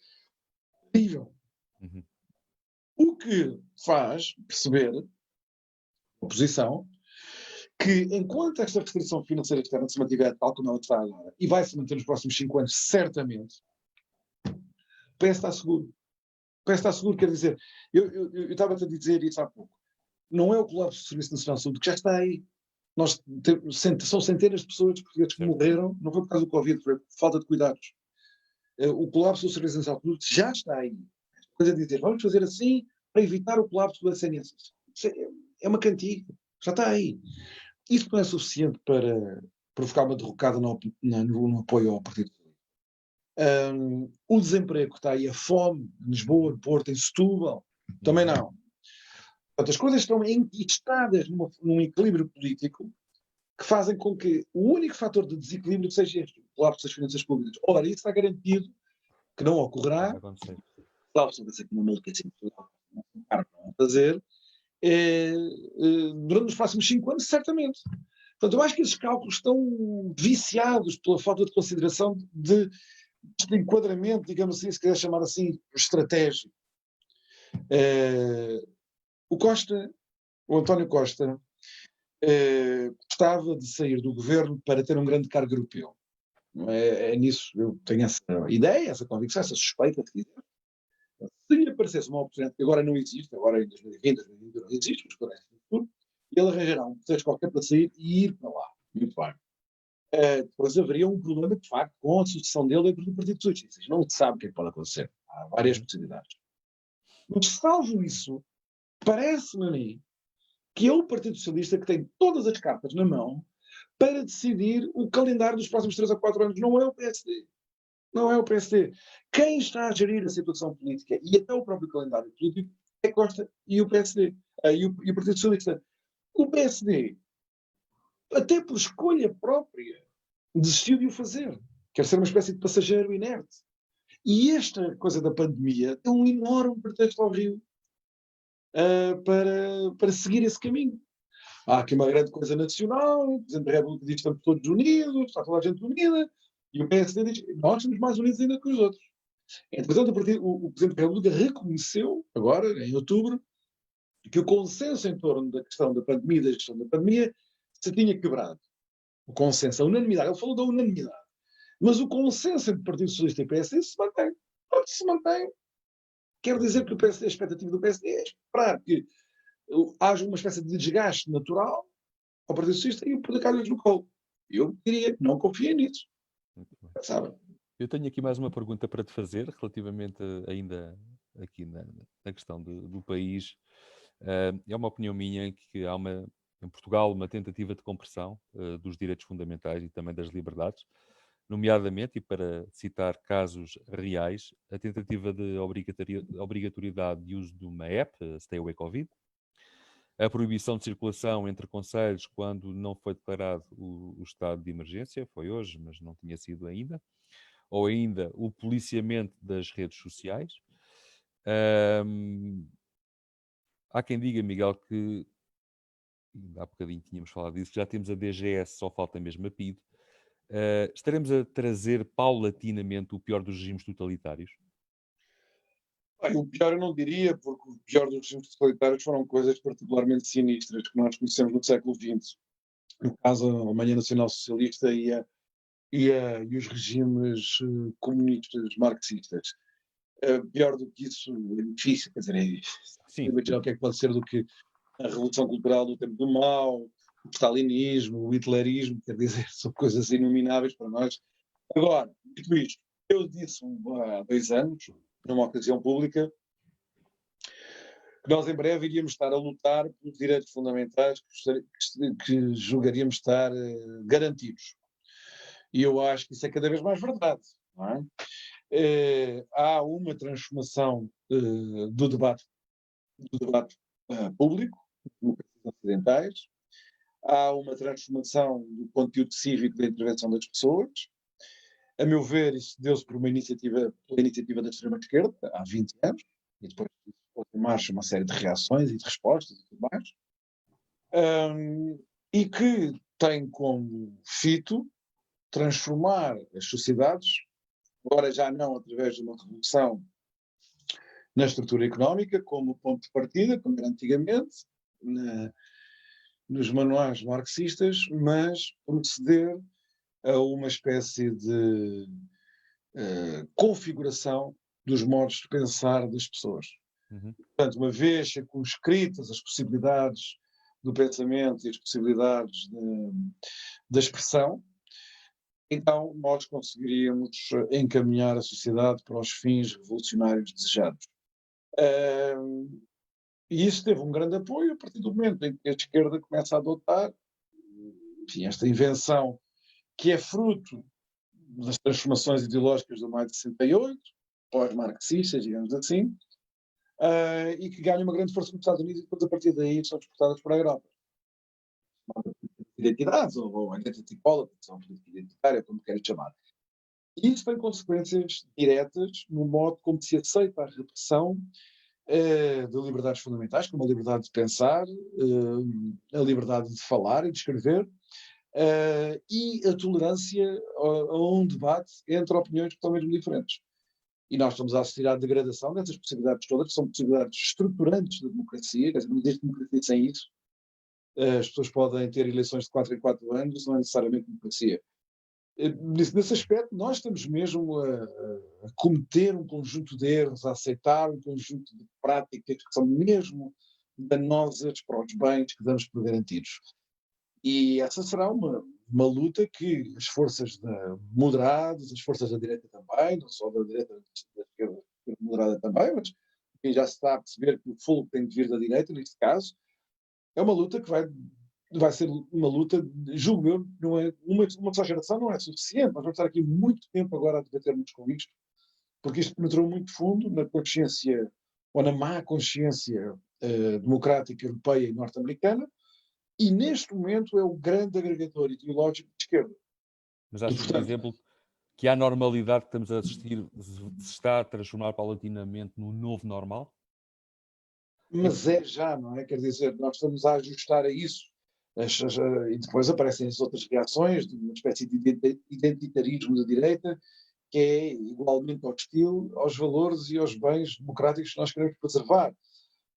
terrível. Uhum. O que faz perceber a oposição que, enquanto esta restrição financeira externa se mantiver tal como ela está agora, e vai se manter nos próximos 5 anos, certamente, o PS está seguro. O PS está seguro, quer dizer, eu estava-te a dizer isso há pouco. Não é o colapso do Serviço Nacional de Saúde, que já está aí. São centenas de pessoas portuguesas que morreram, não foi por causa do Covid, foi por falta de cuidados. O colapso do Serviço Nacional de Saúde já está aí. Coisa de dizer, vamos fazer assim para evitar o colapso do SNS. É uma cantiga, já está aí. Isso não é suficiente para provocar uma derrocada no apoio ao Partido Socialista. O desemprego que está aí, a fome em Lisboa, no Porto, em Setúbal, também não. Portanto, as coisas estão enquistadas num equilíbrio político que fazem com que o único fator de desequilíbrio seja este, o colapso das finanças públicas. Ora, isso está garantido que não ocorrerá. Salvo se houvesse aqui uma maluquice em Portugal, não fazer, durante os próximos 5 anos, certamente. Portanto, eu acho que esses cálculos estão viciados pela falta de consideração de enquadramento, digamos assim, se quiser chamar assim, estratégico. O António Costa, gostava de sair do governo para ter um grande cargo europeu. É nisso, eu tenho essa ideia, essa convicção, essa suspeita, se quiser. Se lhe aparecesse uma oportunidade que agora não existe, agora em 2020, 2021 não existe, mas parece no futuro, ele arranjará um pretexto qualquer para sair e ir para lá. Muito bem. Depois haveria um problema, de facto, com a sucessão dele dentro do Partido Socialista. Não se sabe o que é que pode acontecer. Há várias possibilidades. Mas, salvo isso, parece-me a mim que é o Partido Socialista que tem todas as cartas na mão para decidir o calendário dos próximos 3 a 4 anos. Não é o PSD. Não é o PSD. Quem está a gerir a situação política e até o próprio calendário político é Costa e o PSD. E o Partido Socialista. O PSD, até por escolha própria, desistiu de o fazer. Quer ser uma espécie de passageiro inerte. E esta coisa da pandemia é um enorme pretexto ao Rio para seguir esse caminho. Há aqui uma grande coisa nacional, o Presidente da República diz que estamos todos unidos, está toda a gente unida, e o PSD diz que nós somos mais unidos ainda que os outros. Entretanto, o Presidente da República reconheceu, agora, em outubro, que o consenso em torno da questão da pandemia, da gestão da pandemia, se tinha quebrado. O consenso, a unanimidade, ele falou da unanimidade. Mas o consenso entre o Partido Socialista e o PSD se mantém. Pronto, se mantém. Quer dizer que o PSD, a expectativa do PSD é esperar que haja uma espécie de desgaste natural ao Partido Socialista e o poder cai-lhes no colo. Eu diria que não confiei nisso. Sabe? Eu tenho aqui mais uma pergunta para te fazer, relativamente ainda aqui na questão do país. É uma opinião minha que há em Portugal uma tentativa de compressão dos direitos fundamentais e também das liberdades, nomeadamente, e para citar casos reais, a tentativa de obrigatoriedade de uso de uma app, Stay Away Covid, a proibição de circulação entre concelhos quando não foi declarado o estado de emergência, foi hoje, mas não tinha sido ainda, ou ainda o policiamento das redes sociais. Há quem diga, Miguel, que há bocadinho tínhamos falado disso, já temos a DGS, só falta mesmo a PIDE. Estaremos a trazer paulatinamente o pior dos regimes totalitários? O pior eu não diria, porque o pior dos regimes totalitários foram coisas particularmente sinistras que nós conhecemos no século XX. No caso, a Alemanha Nacional Socialista e os regimes comunistas, marxistas. Pior do que isso é difícil, quer dizer, imaginar o que é que pode ser do que a Revolução Cultural do tempo do Mao, o stalinismo, o hitlerismo, quer dizer, são coisas inomináveis para nós. Agora, dito isto, eu disse há 2 anos, numa ocasião pública, que nós em breve iríamos estar a lutar pelos direitos fundamentais que julgaríamos estar garantidos. E eu acho que isso é cada vez mais verdade. Não é? Há uma transformação do debate público, democracias ocidentais, há uma transformação do conteúdo cívico da intervenção das pessoas. A meu ver, isso deu-se por pela iniciativa da extrema-esquerda, há 20 anos, e depois em marcha uma série de reações e de respostas e tudo mais, e que tem como fito transformar as sociedades, agora já não através de uma revolução na estrutura económica, como ponto de partida, como era antigamente, nos manuais marxistas, mas proceder a uma espécie de configuração dos modos de pensar das pessoas. Portanto, uma vez circunscritas as possibilidades do pensamento e as possibilidades da expressão, então nós conseguiríamos encaminhar a sociedade para os fins revolucionários desejados. E isso teve um grande apoio a partir do momento em que a esquerda começa a adotar, enfim, esta invenção que é fruto das transformações ideológicas do maio de 68, pós-marxistas, digamos assim, e que ganha uma grande força nos Estados Unidos e depois a partir daí são exportadas para a Europa. Identidades, ou identity politics, ou política identitária, como queres chamar. E isso tem consequências diretas no modo como se aceita a repressão de liberdades fundamentais, como a liberdade de pensar, a liberdade de falar e de escrever, e a tolerância a um debate entre opiniões totalmente diferentes. E nós estamos a assistir à degradação dessas possibilidades todas, que são possibilidades estruturantes da democracia, quer dizer, não existe democracia sem isso. As pessoas podem ter eleições de 4 em 4 anos, não é necessariamente democracia. Nesse aspecto, nós estamos mesmo a cometer um conjunto de erros, a aceitar um conjunto de práticas que são mesmo danosas para os bens que damos por garantidos. E essa será uma luta que as forças moderadas, as forças da direita também, não só da direita, da esquerda moderada também, mas quem já se está a perceber que o fogo tem de vir da direita, neste caso, é uma luta que vai ser uma luta, julgo eu, não é, uma só geração não é suficiente. Nós vamos estar aqui muito tempo agora a debatermos com isto, porque isto penetrou muito fundo na consciência, ou na má consciência democrática europeia e norte-americana, e neste momento é o grande agregador ideológico de esquerda. Mas acho, por exemplo, que a normalidade que estamos a assistir se está a transformar paulatinamente no novo normal? Mas é já, não é? Quer dizer, nós estamos a ajustar a isso. E depois aparecem as outras reações de uma espécie de identitarismo da direita, que é igualmente hostil aos valores e aos bens democráticos que nós queremos preservar.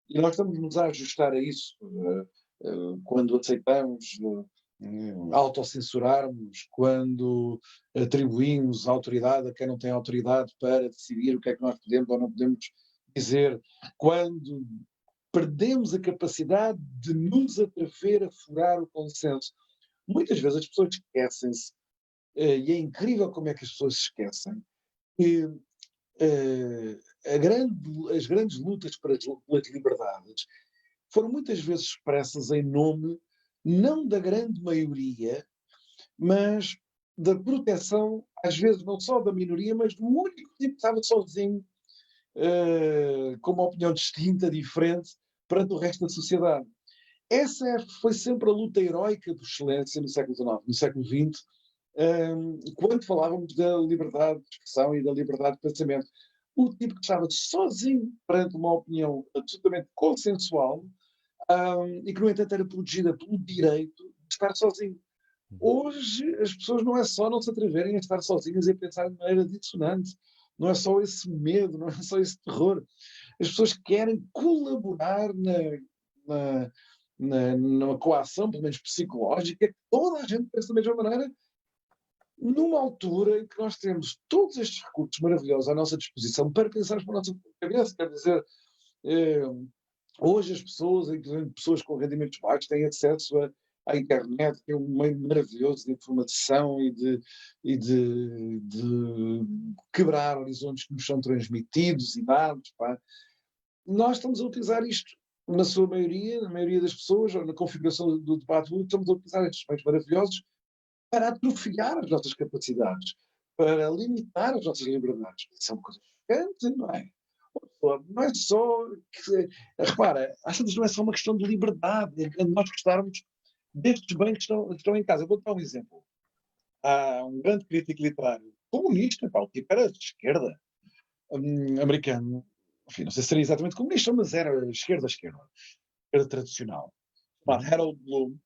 E nós estamos-nos a ajustar a isso quando aceitamos autocensurarmos, quando atribuímos autoridade a quem não tem autoridade para decidir o que é que nós podemos ou não podemos dizer, quando perdemos a capacidade de nos atrever a furar o consenso. Muitas vezes as pessoas esquecem-se, e é incrível como é que as pessoas se esquecem, que as grandes lutas pelas liberdades foram muitas vezes expressas em nome não da grande maioria, mas da proteção, às vezes não só da minoria, mas do único tipo que estava sozinho, com uma opinião distinta, diferente, perante o resto da sociedade. Essa foi sempre a luta heroica por excelência no século XIX. No século XX, quando falávamos da liberdade de expressão e da liberdade de pensamento, o tipo que estava sozinho perante uma opinião absolutamente consensual, e que, no entanto, era protegida pelo direito de estar sozinho. Hoje, as pessoas não é só não se atreverem a estar sozinhas e a pensar de maneira dissonante. Não é só esse medo, não é só esse terror. As pessoas querem colaborar numa coação, pelo menos psicológica, que toda a gente pensa da mesma maneira, numa altura em que nós temos todos estes recursos maravilhosos à nossa disposição para pensarmos para a nossa cabeça. Quer dizer, hoje as pessoas, inclusive pessoas com rendimentos baixos, têm acesso à internet, que é um meio maravilhoso de informação e de quebrar horizontes que nos são transmitidos e dados. Pá. Nós estamos a utilizar isto, na sua maioria, na maioria das pessoas, ou na configuração do debate público, estamos a utilizar estes meios maravilhosos para atrofiar as nossas capacidades, para limitar as nossas liberdades. Isso é uma coisa chocante, não é? Não é só. Repara, às vezes não é só uma questão de liberdade, é nós gostarmos destes bens que estão em casa. Eu vou dar um exemplo. Há um grande crítico literário comunista, pá, o tipo era de esquerda, americano, enfim, não sei se seria exatamente comunista, mas era esquerda, esquerda tradicional, chamado Harold Bloom,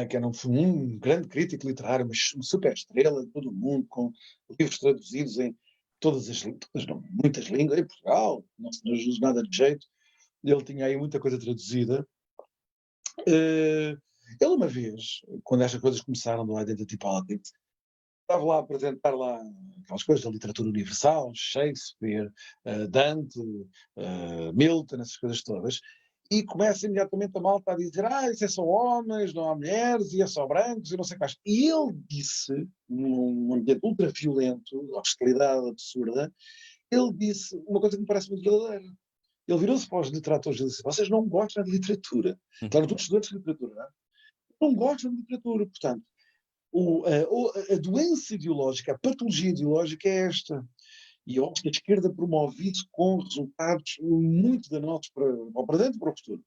que era um grande crítico literário, uma super estrela de todo o mundo, com livros traduzidos em muitas línguas, em Portugal, não se nos usa nada de jeito, ele tinha aí muita coisa traduzida. Ele uma vez, quando estas coisas começaram do Identity Politics, estava lá a apresentar lá aquelas coisas da literatura universal, Shakespeare, Dante, Milton, essas coisas todas, e começa imediatamente a malta a dizer isso é só homens, não há mulheres, e é só brancos, e não sei o que mais. E ele disse, num ambiente ultraviolento, hostilidade absurda, ele disse uma coisa que me parece muito verdadeira. Ele virou-se para os literatores e disse: vocês não gostam de literatura. Claro, todos estudantes de literatura, não é? Não gostam de literatura, portanto, a doença ideológica, a patologia ideológica é esta. E eu acho que a esquerda promove isso com resultados muito danosos para o presente e para o futuro.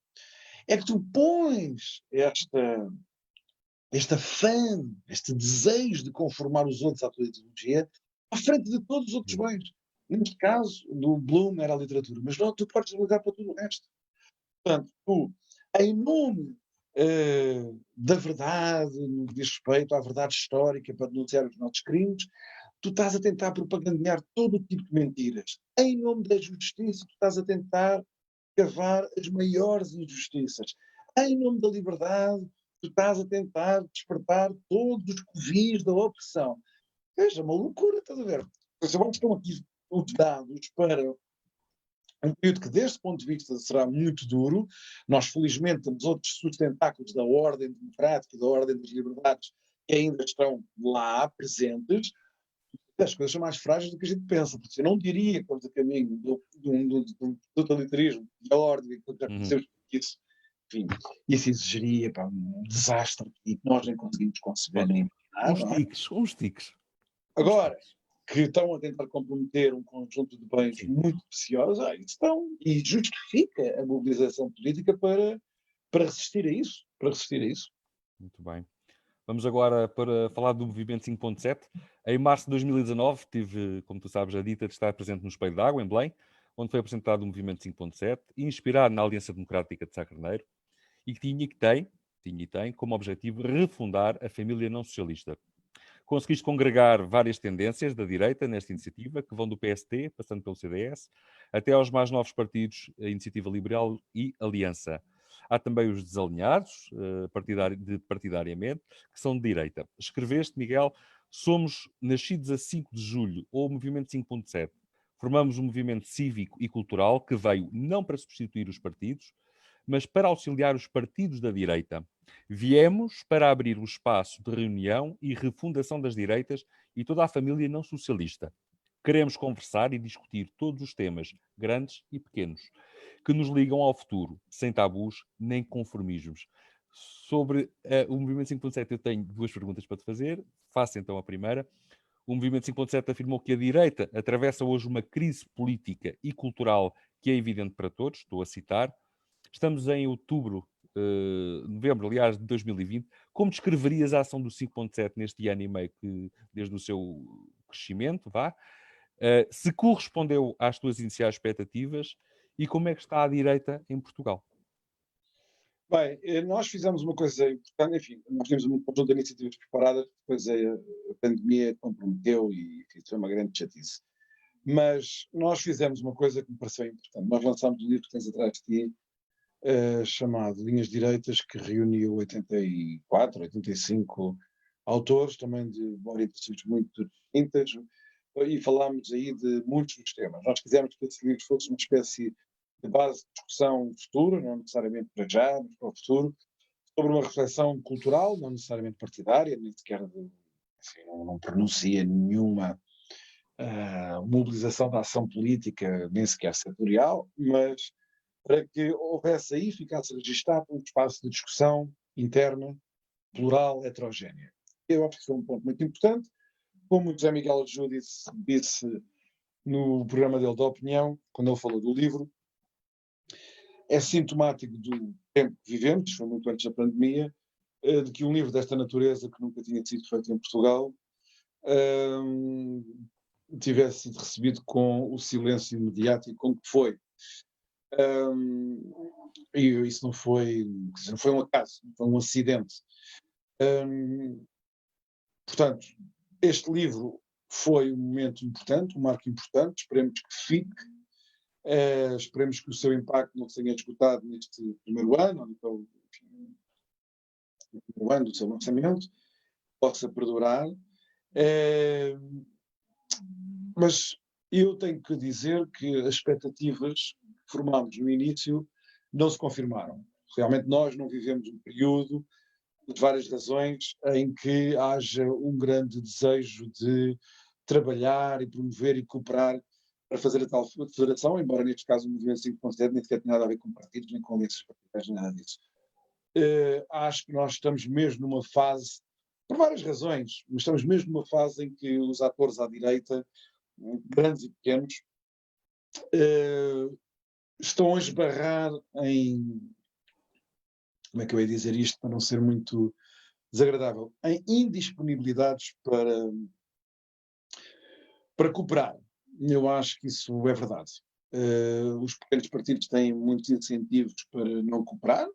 É que tu pões este afã, este desejo de conformar os outros à tua ideologia à frente de todos os outros bens. Neste caso, do Bloom era a literatura, mas não, tu podes ligar para tudo o resto. Portanto, tu, em nome da verdade, no que diz respeito à verdade histórica para denunciar os nossos crimes, tu estás a tentar propagandear todo o tipo de mentiras. Em nome da justiça, tu estás a tentar cavar as maiores injustiças. Em nome da liberdade, tu estás a tentar despertar todos os covis da opressão. Veja, uma loucura, estás a ver? Os debates estão aqui os dados para um período que, deste ponto de vista, será muito duro. Nós, felizmente, temos outros sustentáculos da ordem democrática, da ordem das liberdades, que ainda estão lá presentes. As coisas são mais frágeis do que a gente pensa, porque eu não diria que estamos a caminho do totalitarismo, da ordem, que já conhecemos isso. Enfim, isso exigiria um desastre que nós nem conseguimos conceber nem imaginar, não é? Uns tiques. Agora, que estão a tentar comprometer um conjunto de bens Sim. muito preciosos, estão, e justifica a mobilização política para resistir a isso. Para resistir a isso. Muito bem. Vamos agora para falar do Movimento 5.7. Em março de 2019, tive, como tu sabes, a dita de estar presente no Espelho d'Água, em Belém, onde foi apresentado o Movimento 5.7, inspirado na Aliança Democrática de Sá Carneiro, e que tinha e tem como objetivo refundar a família não socialista. Conseguiste congregar várias tendências da direita nesta iniciativa, que vão do PST, passando pelo CDS, até aos mais novos partidos, a Iniciativa Liberal e Aliança. Há também os desalinhados, partidariamente, que são de direita. Escreveste, Miguel, somos nascidos a 5 de julho, ou o Movimento 5.7. Formamos um movimento cívico e cultural que veio não para substituir os partidos, mas para auxiliar os partidos da direita. Viemos para abrir o espaço de reunião e refundação das direitas e toda a família não socialista. Queremos conversar e discutir todos os temas, grandes e pequenos, que nos ligam ao futuro, sem tabus nem conformismos. Sobre o Movimento 5.7 eu tenho duas perguntas para te fazer. Faço então a primeira. O Movimento 5.7 afirmou que a direita atravessa hoje uma crise política e cultural que é evidente para todos, estou a citar. Estamos em outubro, novembro, aliás, de 2020. Como descreverias a ação do 5.7 neste ano e meio, desde o seu crescimento, vá? Se correspondeu às tuas iniciais expectativas e como é que está a direita em Portugal? Bem, nós fizemos uma coisa importante, enfim, nós tínhamos um conjunto de iniciativas preparadas, depois a pandemia comprometeu e enfim, foi uma grande chatice. Mas nós fizemos uma coisa que me pareceu importante. Nós lançámos um livro que tens atrás de ti, chamado Linhas Direitas, que reuniu 84, 85 autores, também de orientações muito distintas, e falámos aí de muitos dos temas. Nós quisemos que esse livro fosse uma espécie de base de discussão futura, não necessariamente para já, mas para o futuro, sobre uma reflexão cultural, não necessariamente partidária, nem sequer assim, não pronuncia nenhuma mobilização da ação política, nem sequer setorial, mas para que houvesse aí, ficasse registado um espaço de discussão interna, plural, heterogénea. Eu acho que foi um ponto muito importante. Como o José Miguel Ajuda disse no programa dele da opinião, quando ele falou do livro, é sintomático do tempo que vivemos, foi muito antes da pandemia, de que um livro desta natureza, que nunca tinha sido feito em Portugal, tivesse sido recebido com o silêncio mediático com que foi. E isso não foi um acaso, foi um acidente. Portanto, este livro foi um momento importante, um marco importante, esperemos que fique, esperemos que o seu impacto não se tenha esgotado neste primeiro ano, ou então, enfim, no primeiro ano do seu lançamento, possa perdurar. Mas eu tenho que dizer que as expectativas que formámos no início não se confirmaram. Realmente nós não vivemos um período, de várias razões, em que haja um grande desejo de trabalhar e promover e cooperar para fazer a tal federação, embora neste caso o Movimento 5.7 nem sequer tenha nada a ver com partidos, nem com alianças partidárias, nem nada disso. Acho que nós estamos mesmo numa fase, por várias razões, mas estamos mesmo numa fase em que os atores à direita, grandes e pequenos, estão a esbarrar em, como é que eu ia dizer isto para não ser muito desagradável, em indisponibilidades para cooperar. eu acho que isso é verdade. Os pequenos partidos têm muitos incentivos para não cooperar,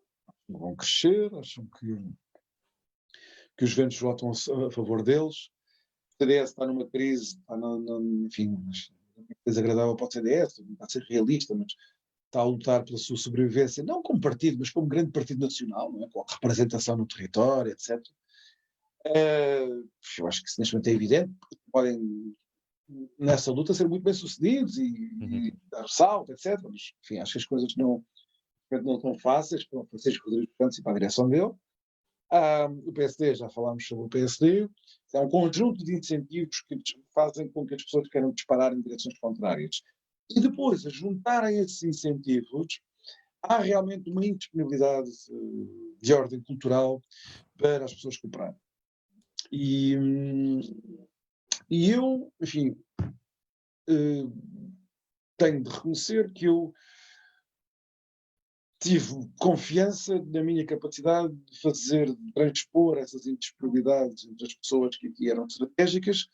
não vão crescer, acham que os ventos votam a favor deles. O CDS está numa crise, está enfim, desagradável para o CDS, está a ser realista, mas está a lutar pela sua sobrevivência, não como partido, mas como grande partido nacional, não é? Com representação no território, etc. Eu acho que isso neste momento é evidente, porque podem, nessa luta, ser muito bem sucedidos e dar salto, etc. Mas, enfim, acho que as coisas não estão fáceis para o Francisco Rodrigues Santos e para a direção dele. O PSD, já falámos sobre o PSD, é um conjunto de incentivos que fazem com que as pessoas queiram disparar em direções contrárias. E depois, a juntarem esses incentivos, há realmente uma indisponibilidade de ordem cultural para as pessoas cooperarem. E eu, enfim, tenho de reconhecer que eu tive confiança na minha capacidade de transpor essas indisponibilidades entre as pessoas que aqui eram estratégicas,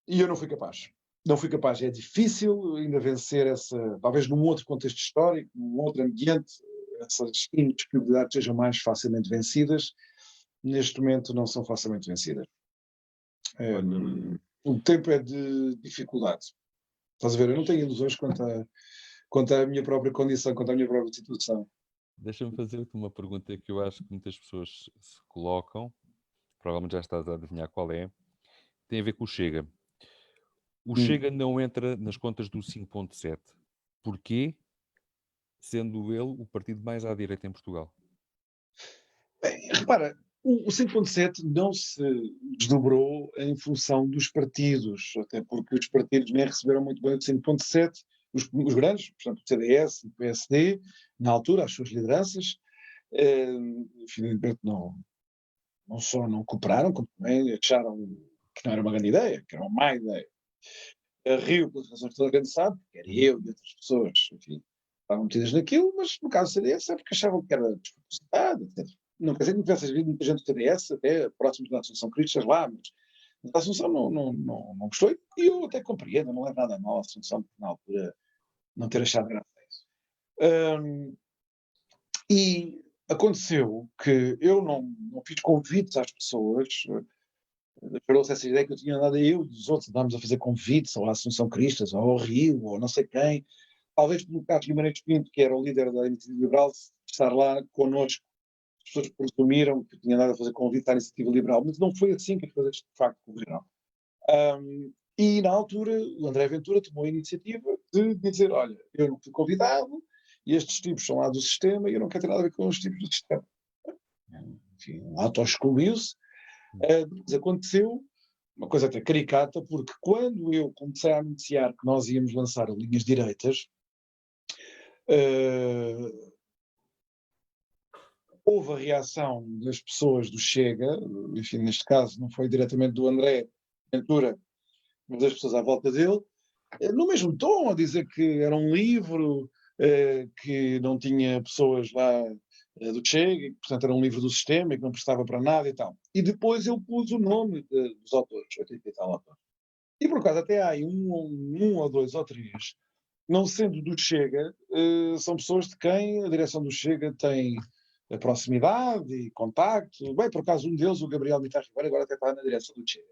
e eu não fui capaz. Não fui capaz. É difícil ainda vencer talvez num outro contexto histórico, num outro ambiente, essas indisponibilidades sejam mais facilmente vencidas. Neste momento não são facilmente vencidas. O tempo é de dificuldade. Estás a ver? Eu não tenho ilusões quanto à minha própria condição, quanto à minha própria situação. Deixa-me fazer-te uma pergunta que eu acho que muitas pessoas se colocam, provavelmente já estás a adivinhar qual é, tem a ver com o Chega. O Chega não entra nas contas do 5.7. Porquê? Sendo ele o partido mais à direita em Portugal. Bem, repara, o 5.7 não se desdobrou em função dos partidos, até porque os partidos nem receberam muito bem o 5.7, os grandes, portanto o CDS, o PSD, na altura, as suas lideranças, infelizmente não só não cooperaram, como também acharam que não era uma grande ideia, que era uma má ideia. Riu pelas razões que toda a gente sabe, porque era eu e outras pessoas, enfim, estavam metidas naquilo, mas no caso do CDS é porque achavam que era despropositado, etc. Não quer dizer que não tivesse havido muita gente do CDS, até próximos da Associação Cristas lá, mas a Assunção não gostou, e eu até compreendo, não é nada mal a Assunção, na altura, não ter achado graça a isso. E aconteceu que eu não fiz convites às pessoas, gerou-se essa ideia que eu tinha andado eu e os outros, andámos a fazer convites ou à Assunção Cristas, ou ao Rio, ou não sei quem, talvez pelo Carlos Guimarães Pinto, que era o líder da Iniciativa Liberal, estar lá connosco. As pessoas presumiram que eu tinha andado a fazer convite à Iniciativa Liberal, mas não foi assim que as coisas de facto correram. E na altura o André Ventura tomou a iniciativa de dizer, olha, eu não fui convidado, e estes tipos são lá do sistema, e eu não quero ter nada a ver com os tipos do sistema. Enfim, auto-excluiu-se. Depois aconteceu uma coisa até caricata, porque quando eu comecei a anunciar que nós íamos lançar linhas direitas, houve a reação das pessoas do Chega, enfim, neste caso não foi diretamente do André Ventura, mas das pessoas à volta dele, no mesmo tom, a dizer que era um livro, que não tinha pessoas lá do Chega, e que, portanto, era um livro do sistema e que não prestava para nada e tal. E depois eu pus o nome dos autores, 80 e tal autores. E por acaso até há aí um ou dois ou três, não sendo do Chega, são pessoas de quem a direção do Chega tem a proximidade e contacto. Bem, por acaso um deles, o Gabriel Mitar Ribeiro, agora até está na direção do Chega.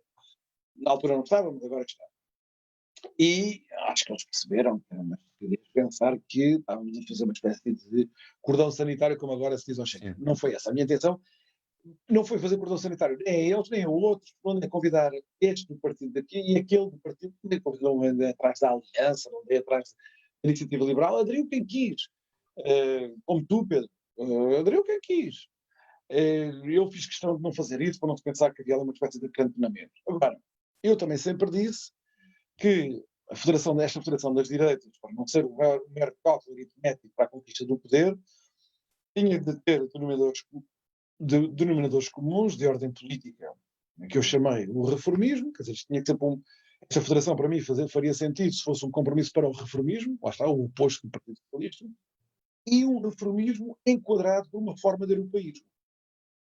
Na altura não estava, mas agora está. E acho que eles perceberam que era uma estupidez pensar que estávamos a fazer uma espécie de cordão sanitário, como agora se diz ao Chega. Não foi essa. A minha intenção não foi fazer cordão sanitário nem a eles, nem a outros, não é convidar este do partido daqui e aquele do partido, não andei atrás da Aliança, não andei atrás da Iniciativa Liberal, aderiu quem quis. Como tu, Pedro, aderiu quem quis. Eu fiz questão de não fazer isso, para não se pensar que havia uma espécie de acantonamento. Agora, eu também sempre disse que esta Federação das Direitas, para não ser um mero cálculo aritmético para a conquista do poder, tinha de ter denominadores comuns de ordem política, que eu chamei o reformismo, quer dizer, tinha que ser esta federação para mim faria sentido se fosse um compromisso para o reformismo, lá está, o oposto do Partido Socialista, e um reformismo enquadrado por uma forma de europeísmo.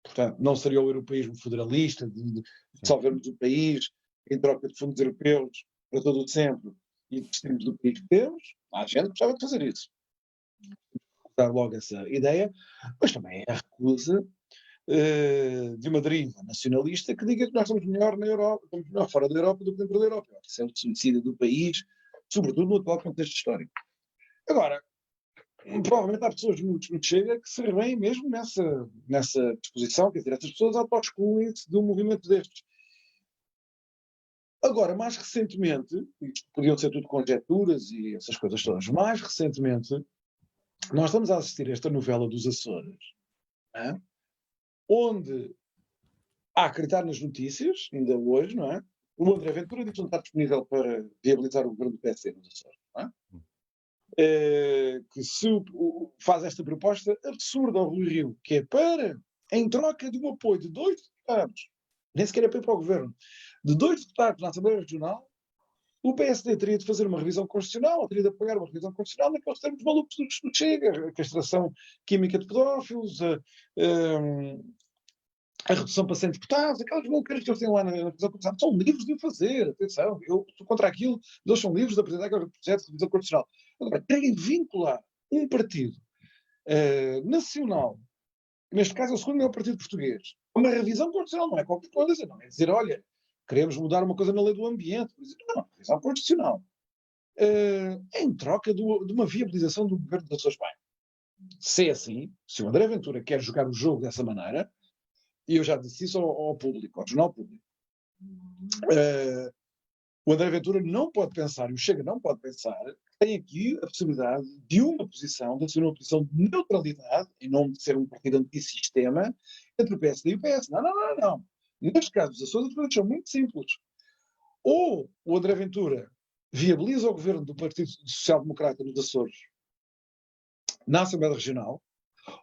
Portanto, não seria o europeísmo federalista, de dissolvermos o país em troca de fundos europeus, para todo o centro e distritos do país que temos, há gente que gostava de fazer isso. Dar logo essa ideia, mas também é a recusa de uma deriva nacionalista que diga que nós somos melhor na Europa, estamos melhor fora da Europa do que dentro da Europa. Isso é o suicídio do país, sobretudo no atual contexto histórico. Agora, provavelmente há pessoas no Chega que se revêem mesmo nessa disposição, quer dizer, essas pessoas auto-excluem-se de um movimento destes. Agora, mais recentemente, isto podiam ser tudo conjecturas e essas coisas todas, mais recentemente, nós estamos a assistir a esta novela dos Açores, não é? Onde, a acreditar nas notícias, ainda hoje, não é? O André Ventura diz que não está disponível para viabilizar o governo do PSD nos Açores, não é? Que se faz esta proposta absurda ao Rui Rio, que é para, em troca de um apoio de 2 deputados, nem sequer é para ir para o governo, de 2 deputados na Assembleia Regional, o PSD teria de fazer uma revisão constitucional, teria de apoiar uma revisão constitucional naqueles termos malucos do Chega, a castração química de pedófilos, a redução para 100 deputados, aquelas malucas que eles têm lá na revisão constitucional, são livres de o fazer, atenção, eu estou contra aquilo, eles são livres de apresentar aquele projeto de revisão constitucional. Agora, querem vincular um partido nacional, neste caso é o segundo maior partido português, uma revisão constitucional, não é qualquer coisa, não é dizer, olha, queremos mudar uma coisa na lei do ambiente, por exemplo, não, revisão constitucional. Em troca de uma viabilização do governo das suas pais. Se é assim, se o André Ventura quer jogar o jogo dessa maneira, e eu já disse isso ao público, ao jornal público, o André Ventura não pode pensar, e o Chega não pode pensar, que tem aqui a possibilidade de uma posição, de assumir uma posição de neutralidade, em nome de ser um partido antissistema, entre o PSD e o PS. Não. Neste caso, as ações as coisas são muito simples. Ou o André Ventura viabiliza o governo do Partido Social Democrata nos Açores na Assembleia Regional,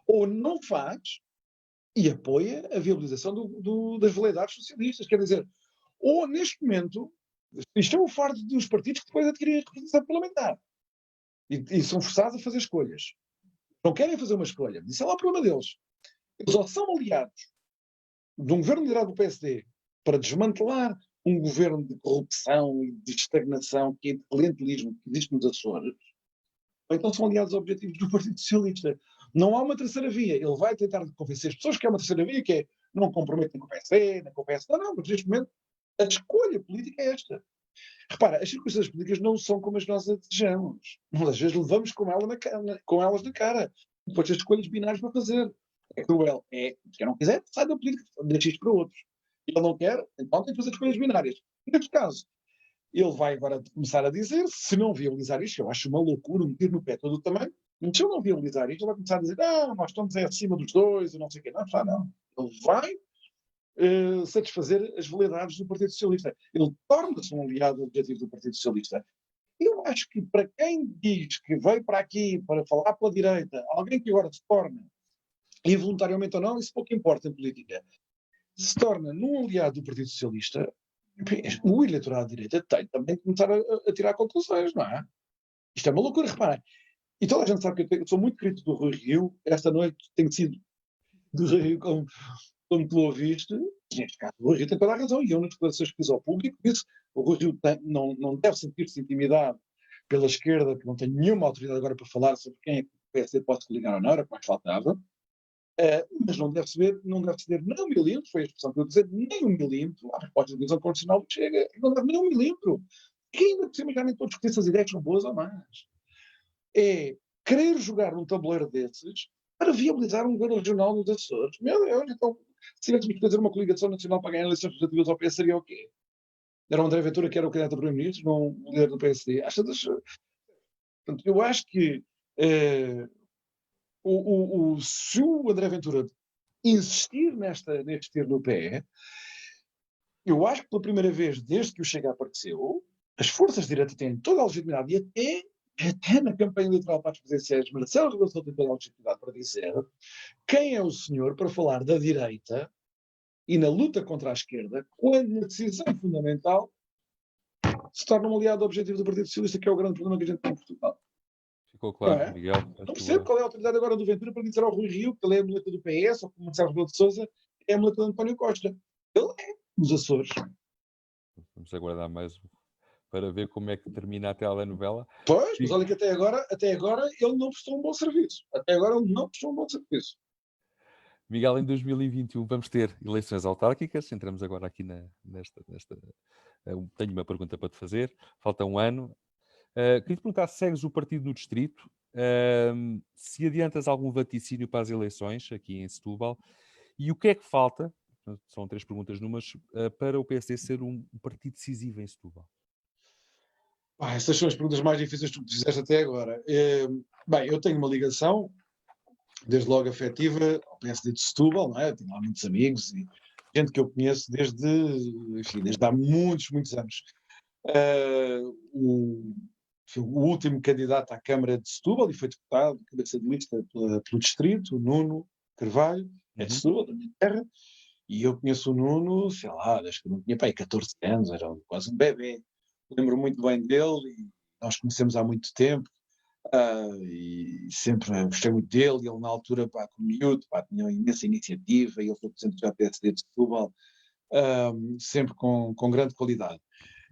ou não faz e apoia a viabilização das veleidades socialistas. Quer dizer, ou neste momento, isto é o fardo dos partidos que depois adquirem a representação parlamentar e são forçados a fazer escolhas. Não querem fazer uma escolha, isso é lá o problema deles. Eles ou são aliados de um governo liderado do PSD para desmantelar um governo de corrupção e de estagnação, que é de clientelismo que existe nos Açores, ou então são aliados objetivos do Partido Socialista. Não há uma terceira via. Ele vai tentar convencer as pessoas que há uma terceira via, que é não comprometem com o PSD, nem com o PS. Não, mas neste momento a escolha política é esta. Repara, as circunstâncias políticas não são como as nós a desejamos. Nós às vezes levamos com elas na cara. Depois as escolhas binárias para fazer. É cruel. É, se quem não quiser, sai da política, deixa isto para outros. Ele não quer, então tem que fazer escolhas binárias. Neste caso, ele vai agora começar a dizer, se não viabilizar isto, eu acho uma loucura, um tiro no pé todo também, mas se eu não viabilizar isto, ele vai começar a dizer, nós estamos acima dos dois, ou não sei o quê. Não, está não. Ele vai satisfazer as veleidades do Partido Socialista. Ele torna-se um aliado objetivo do Partido Socialista. Eu acho que para quem diz que veio para aqui para falar pela direita, alguém que agora se torna, involuntariamente ou não, isso pouco importa em política, se torna num aliado do Partido Socialista, o eleitorado de direita tem também que começar a tirar conclusões, não é? Isto é uma loucura, reparem. E toda a gente sabe que eu sou muito crítico do Rui Rio. Esta noite tenho sido do Rui Rio como tu ouviste. Neste caso, o Rui Rio tem toda a razão. E eu, nas declarações que fiz ao público, disse que o Rui Rio não deve sentir-se intimidado pela esquerda, que não tem nenhuma autoridade agora para falar sobre quem é que o PSD pode se ligar ou não, era o que mais faltava. Mas não deve ceder nem um milímetro, foi a expressão que eu dizer, nem um milímetro à proposta de divisão constitucional que chega, não deve nem um milímetro. Que ainda por cima já nem todos discutir se as ideias são boas ou más. É querer jogar num tabuleiro desses para viabilizar um governo regional nos Açores. Meu Deus, então, se tivéssemos que fazer uma coligação nacional para ganhar eleições legislativas ao PS, seria o quê? Era o André Ventura que era o candidato a primeiro-ministro, não o líder do PSD. Portanto, eu acho que se o André Ventura insistir neste tiro no pé, eu acho que pela primeira vez desde que o Chega apareceu, as forças de direita têm toda a legitimidade e até na campanha eleitoral para as presidenciais, Marcelo Rebelo de Sousa tem toda a legitimidade para dizer quem é o senhor para falar da direita e na luta contra a esquerda, quando na decisão fundamental se torna um aliado objetivo do Partido Socialista, que é o grande problema que a gente tem em Portugal. Ficou claro, Não, Miguel. não percebo qual é a autoridade agora do Ventura para dizer ao Rui Rio que ele é a muleta do PS, ou que o Marcelo Rebelo de Sousa é a muleta do António Costa. Ele é, nos Açores. Vamos aguardar mais para ver como é que termina a telenovela. Pois, mas Mi- olha que até agora ele não prestou um bom serviço. Até agora ele não prestou um bom serviço. Miguel, em 2021 vamos ter eleições autárquicas. Entramos agora aqui nesta. Tenho uma pergunta para te fazer. Falta um ano. Queria te perguntar se segues o partido no distrito, se adiantas algum vaticínio para as eleições aqui em Setúbal e o que é que falta, são três perguntas numas, para o PSD ser um partido decisivo em Setúbal. Pá, essas são as perguntas mais difíceis que tu fizeste até agora. Bem, eu tenho uma ligação, desde logo afetiva, ao PSD de Setúbal, não é? Tenho lá muitos amigos e gente que eu conheço desde há muitos, muitos anos. O, foi o último candidato à Câmara de Setúbal e foi deputado, cabeça de lista pelo distrito, o Nuno Carvalho, é de Uhum. Setúbal, da minha terra, e eu conheço o Nuno, sei lá, desde que eu não tinha pai, 14 anos, era quase um bebê. Lembro muito bem dele e nós conhecemos há muito tempo. E sempre gostei muito dele, ele na altura, pá, como miúdo, pá, tinha uma imensa iniciativa, e ele foi presidente do PSD de Setúbal, sempre com grande qualidade.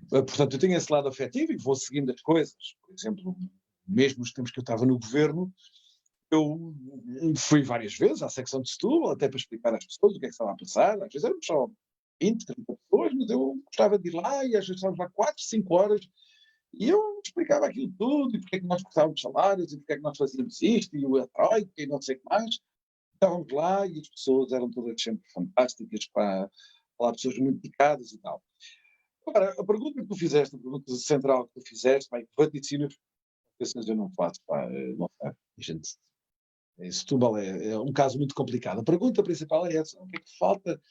Portanto, eu tenho esse lado afetivo e vou seguindo as coisas. Por exemplo, mesmo nos tempos que eu estava no governo, eu fui várias vezes à secção de Setúbal, até para explicar às pessoas o que é que estava a passar. Às vezes eram só 20, 30 pessoas, mas eu gostava de ir lá e às vezes estávamos lá 4, 5 horas e eu explicava aquilo tudo e porque é que nós cortávamos salários e porque é que nós fazíamos isto e a Troika e não sei o que mais. Estávamos lá e as pessoas eram todas sempre fantásticas, para lá pessoas muito dedicadas e tal. Agora, a pergunta que tu fizeste, a pergunta central que tu fizeste, bem, vaticínios, essas eu não faço, pá, não sei. Gente, Setúbal é um caso muito complicado. A pergunta principal é essa: o que é que falta?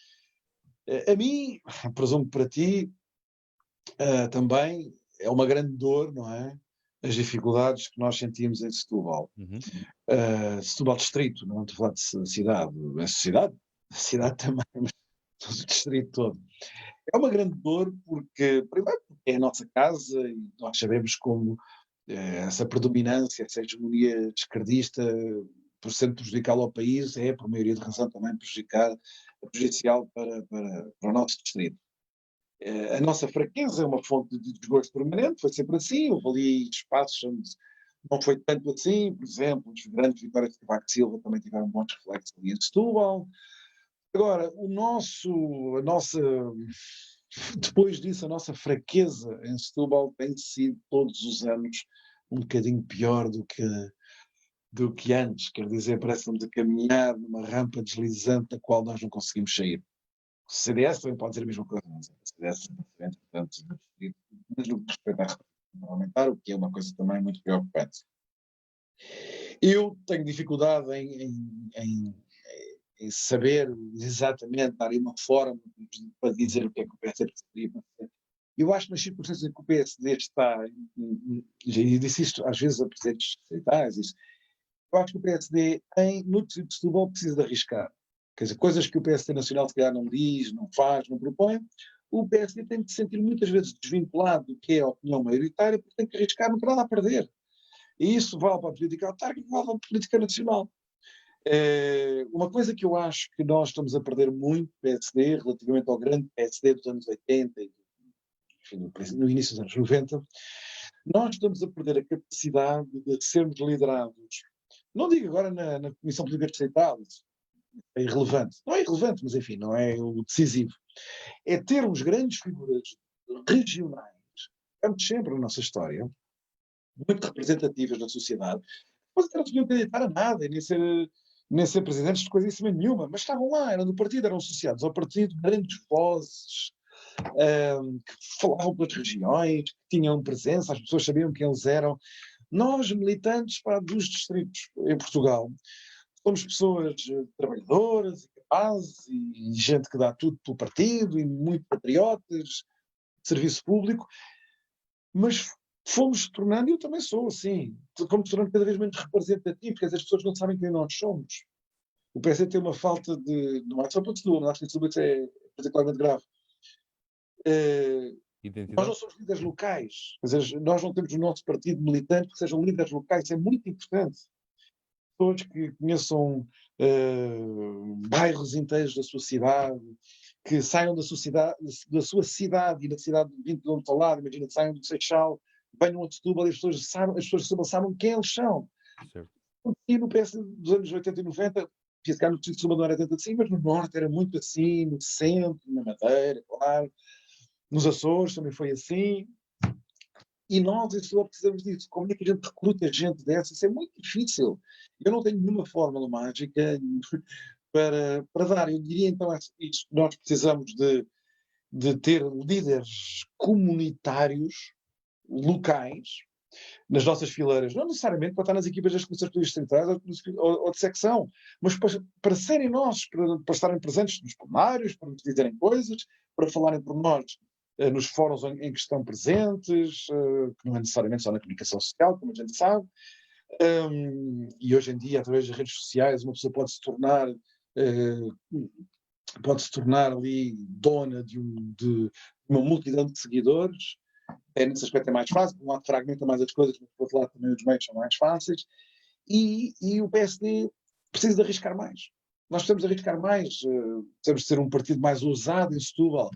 A mim, presumo que para ti também, é uma grande dor, não é? As dificuldades que nós sentimos em Setúbal. Uhum. Setúbal Distrito, não estou a falar de cidade. A cidade também, mas o distrito todo. É uma grande dor porque, primeiro, porque é a nossa casa e nós sabemos como essa predominância, essa hegemonia esquerdista, por sendo prejudicial ao país, é, por maioria de razão, também prejudicial para o nosso distrito. A nossa fraqueza é uma fonte de desgosto permanente, foi sempre assim, houve ali espaços onde não foi tanto assim, por exemplo, as grandes vitórias de Cavaco Silva também tiveram bons reflexos ali em Setúbal. Agora, depois disso, a nossa fraqueza em Setúbal tem sido todos os anos um bocadinho pior do que antes. Quer dizer, parece-nos a caminhar numa rampa deslizante da qual nós não conseguimos sair. O CDS também pode dizer a mesma coisa, mas o CDS é portanto, mas no que respeita à parlamentar, o que é uma coisa também muito preocupante. Eu tenho dificuldade em saber exatamente, dar uma forma para dizer o que é que o PSD poderia fazer. Eu acho que nas circunstâncias em que o PSD está, e disse isto às vezes a presidentes estatais, eu acho que o PSD, no distrito de Setúbal, precisa de arriscar. Quer dizer, coisas que o PSD Nacional se calhar não diz, não faz, não propõe, o PSD tem de se sentir muitas vezes desvinculado do que é a opinião maioritária, porque tem que arriscar, não tem nada a perder. E isso vale para a política autárquica e vale para a política nacional. Uma coisa que eu acho que nós estamos a perder muito, PSD, relativamente ao grande PSD dos anos 80 e enfim, no início dos anos 90, nós estamos a perder a capacidade de sermos liderados. Não digo agora na Comissão Política Distrital, é irrelevante. Não é irrelevante, mas enfim, não é o decisivo. É termos grandes figuras regionais, estamos sempre na nossa história, muito representativas na sociedade, mas não deviam candidatar a nada e nem ser presidentes de coisíssima nenhuma, mas estavam lá, eram do partido, eram associados ao partido, grandes vozes, que falavam pelas regiões, que tinham presença, as pessoas sabiam quem eles eram. Nós, militantes dos distritos em Portugal, somos pessoas trabalhadoras e capazes e gente que dá tudo pelo partido e muito patriotas, de serviço público, mas fomos tornando, e eu também sou assim, fomos tornando cada vez menos representativos, porque as pessoas não sabem quem nós somos. O PSD tem uma falta não é só para tudo, mas acho que isso é particularmente grave. Nós não Identidade? somos líderes locais, quer dizer, nós não temos no nosso partido militante que sejam líderes locais, isso é muito importante. Pessoas que conheçam bairros inteiros da sua cidade, que saiam da sua cidade e da cidade de 20 km ao lado, imagina que saiam do Seixal, venham a Setúbal e as pessoas de Setúbal sabem quem eles são. Certo. E no PS dos anos 80 e 90, que esse cá no distrito de Setúbal não era tanto assim, mas no Norte era muito assim, no centro, na Madeira, claro, nos Açores também foi assim. E nós, em Setúbal, precisamos disso. Como é que a gente recruta gente dessa? Isso é muito difícil. Eu não tenho nenhuma fórmula mágica para dar. Eu diria então isso. Nós precisamos de ter líderes comunitários, locais, nas nossas fileiras, não necessariamente para estar nas equipas das comissões políticas centrais ou de secção, mas para serem nós, para estarem presentes nos plenários, para nos dizerem coisas, para falarem por nós nos fóruns em que estão presentes, que não é necessariamente só na comunicação social, como a gente sabe. E hoje em dia, através das redes sociais, uma pessoa pode se tornar ali dona de uma multidão de seguidores. Nesse aspecto é mais fácil, por um lado fragmenta mais as coisas, mas por outro lado também os meios são mais fáceis, e o PSD precisa de arriscar mais. Nós precisamos de arriscar mais, precisamos de ser um partido mais ousado em Setúbal,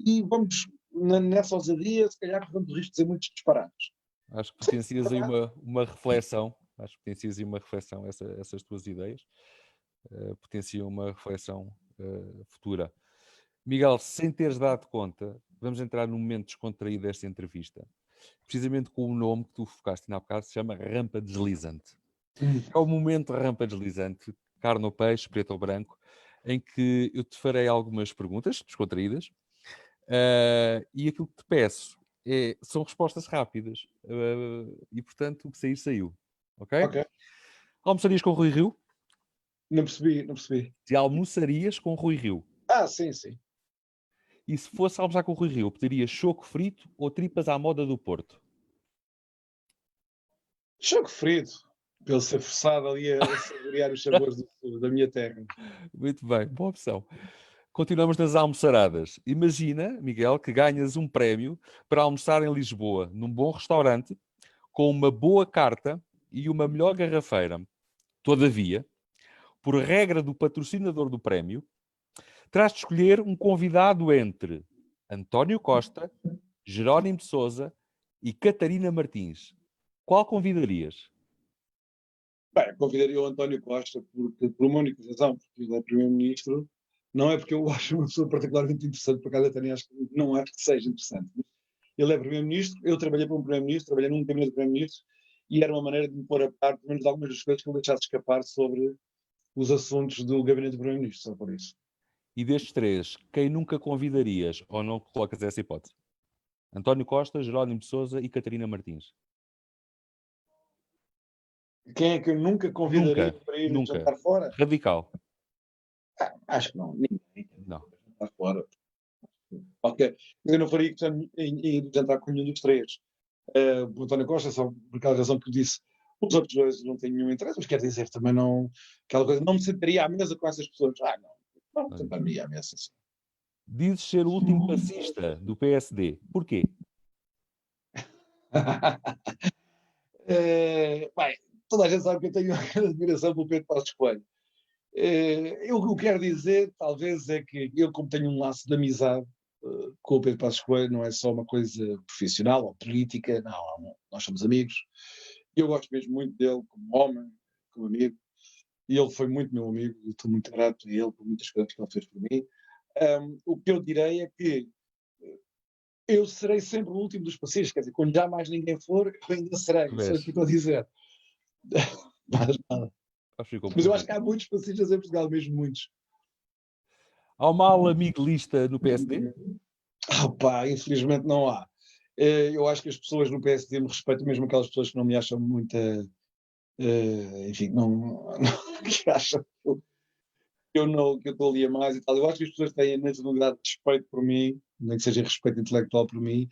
e vamos, nessa ousadia, se calhar corremos o risco de ser muitos disparados. Acho que potencias aí uma reflexão, essas tuas ideias, potenciam uma reflexão futura. Miguel, sem teres dado conta, vamos entrar num momento descontraído desta entrevista, precisamente com o nome que tu focaste na bocado, se chama rampa deslizante. É o momento rampa deslizante, carne ou peixe, preto ou branco, em que eu te farei algumas perguntas descontraídas e aquilo que te peço são respostas rápidas e, portanto, o que sair, saiu. Ok? Almoçarias com Rui Rio? Não percebi. Se almoçarias com Rui Rio? Sim, sim. E se fosse almoçar com o Rui Rio, pedirias choco frito ou tripas à moda do Porto? Choco frito, pelo ser forçado ali a saborear os sabores da minha terra. Muito bem, boa opção. Continuamos nas almoçaradas. Imagina, Miguel, que ganhas um prémio para almoçar em Lisboa, num bom restaurante, com uma boa carta e uma melhor garrafeira. Todavia, por regra do patrocinador do prémio, terás de escolher um convidado entre António Costa, Jerónimo de Sousa e Catarina Martins. Qual convidarias? Bem, convidaria o António Costa por uma única razão, porque ele é Primeiro-Ministro. Não é porque eu acho uma pessoa particularmente interessante, por acaso até não acho que seja interessante. Ele é Primeiro-Ministro, eu trabalhei para um Primeiro-Ministro, trabalhei num gabinete de Primeiro-Ministro, e era uma maneira de me pôr a par, pelo menos, de algumas das coisas que eu deixasse escapar sobre os assuntos do gabinete do Primeiro-Ministro, só por isso. E destes três, quem nunca convidarias ou não colocas essa hipótese? António Costa, Jerónimo de Sousa e Catarina Martins. Quem é que eu nunca convidaria para ir jantar fora? Radical. Acho que não, ninguém. Não. Jantar fora. Ok. Eu não faria questão em jantar com nenhum dos três. O António Costa, só por aquela razão que eu disse, os outros dois não têm nenhum interesse, mas quer dizer, também não, aquela coisa, não me sentaria à mesa com essas pessoas. Não me sentaria à mesa assim. Dizes ser o último passista do PSD. Porquê? Bem, toda a gente sabe que eu tenho uma admiração pelo Pedro Passos Coelho. O que eu quero dizer, talvez, é que eu, como tenho um laço de amizade com o Pedro Passos Coelho, não é só uma coisa profissional ou política, não, nós somos amigos. Eu gosto mesmo muito dele como homem, como amigo, e ele foi muito meu amigo, e estou muito grato a ele por muitas coisas que ele fez por mim. O que eu direi é que eu serei sempre o último dos passistas, quer dizer, quando já mais ninguém for, eu ainda serei, isso é o que estou a dizer. Mas eu acho que há muitos passistas em Portugal, mesmo muitos. Há uma ala miguelista no PSD? Infelizmente não há. Eu acho que as pessoas no PSD me respeitam, mesmo aquelas pessoas que não me acham muito, enfim, não que acham que eu estou ali a mais e tal. Eu acho que as pessoas têm a nacionalidade de respeito por mim, nem que seja respeito intelectual por mim,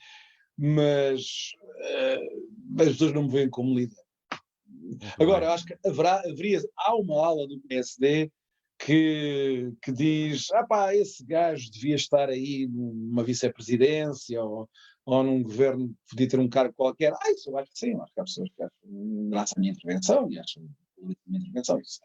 mas as pessoas não me veem como líder. Agora, eu acho que há uma ala do PSD que diz, esse gajo devia estar aí numa vice-presidência ou num governo, podia ter um cargo qualquer. Isso eu acho que sim, acho que há pessoas que acham graças à minha intervenção e acham a minha intervenção. Isso.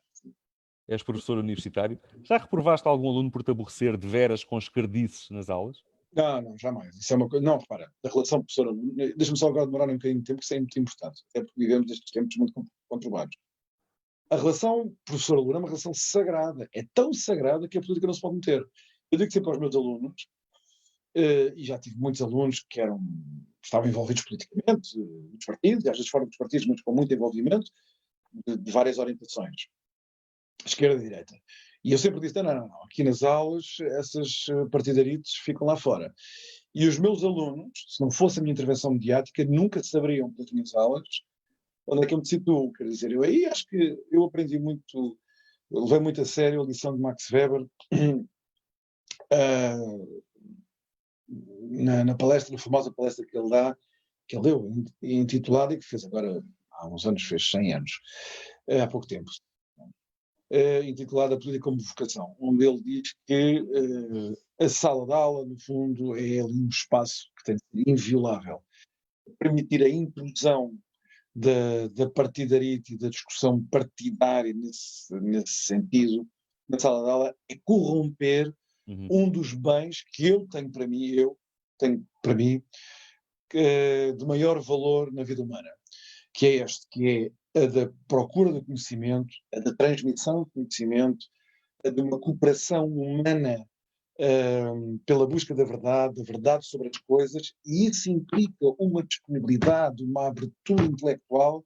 És professor universitário. Já reprovaste algum aluno por te aborrecer de veras com escardices nas aulas? Não, não, jamais. Isso é uma coisa. Não, repara, a relação professor-aluno. Deixa-me só agora demorar um bocadinho de tempo, que isso é muito importante. Até porque vivemos estes tempos muito conturbados. A relação professor-aluno é uma relação sagrada. É tão sagrada que a política não se pode meter. Eu digo sempre aos meus alunos, e já tive muitos alunos que estavam envolvidos politicamente, nos partidos, e às vezes fora dos partidos, mas com muito envolvimento, de várias orientações, esquerda e direita. E eu sempre disse: não, não, não, aqui nas aulas essas partidarites ficam lá fora. E os meus alunos, se não fosse a minha intervenção mediática, nunca saberiam pelas minhas aulas onde é que eu me situo. Quer dizer, eu aí acho que eu aprendi muito, eu levei muito a sério a lição de Max Weber, uh, na palestra, na famosa palestra que ele dá, que ele deu, intitulada, e que fez agora, há uns anos, fez 100 anos, há pouco tempo, intitulada Política como Vocação, onde ele diz que a sala de aula, no fundo, é ali um espaço que tem de ser inviolável. Permitir a intrusão da partidarite e da discussão partidária nesse sentido, na sala de aula, é corromper um dos bens que eu tenho para mim, de maior valor na vida humana, que é este, que é a da procura do conhecimento, a da transmissão do conhecimento, a de uma cooperação humana pela busca da verdade sobre as coisas, e isso implica uma disponibilidade, uma abertura intelectual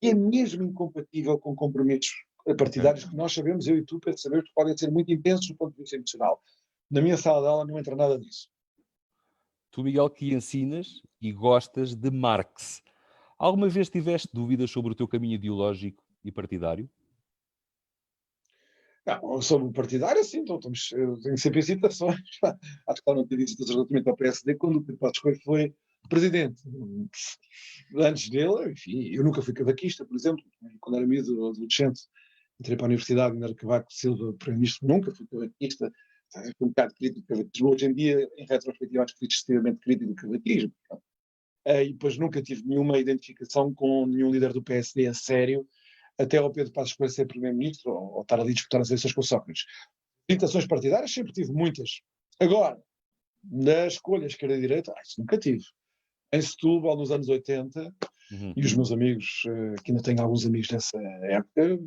que é mesmo incompatível com compromissos partidários que nós sabemos, eu e tu, para saber que podem ser muito intensos do ponto de vista emocional. Na minha sala de aula não entra nada disso. Tu, Miguel, que ensinas e gostas de Marx. Alguma vez tiveste dúvidas sobre o teu caminho ideológico e partidário? Não, sobre o partidário, sim, então, eu tenho sempre hesitações. Acho que lá não tive hesitações relativamente ao PSD, quando o Pedro Passos Coelho foi presidente. Antes dele, enfim, eu nunca fui cavaquista, por exemplo, quando era miúdo, adolescente, entrei para a universidade, ainda era Cavaco Silva, primeiro-ministro, nunca fui cavaquista. Fui um bocado crítico do cavaquismo. Hoje em dia, em retrospectiva, acho que fui extremamente crítico do cavaquismo. E depois nunca tive nenhuma identificação com nenhum líder do PSD a sério, até ao Pedro Passos Coelho ser primeiro-ministro, ou estar ali a disputar as eleições com o Sócrates. Tentações partidárias sempre tive muitas. Agora, nas escolhas esquerda-direita, isso nunca tive. Em Setúbal, nos anos 80, e os meus amigos, que ainda tenho alguns amigos dessa época,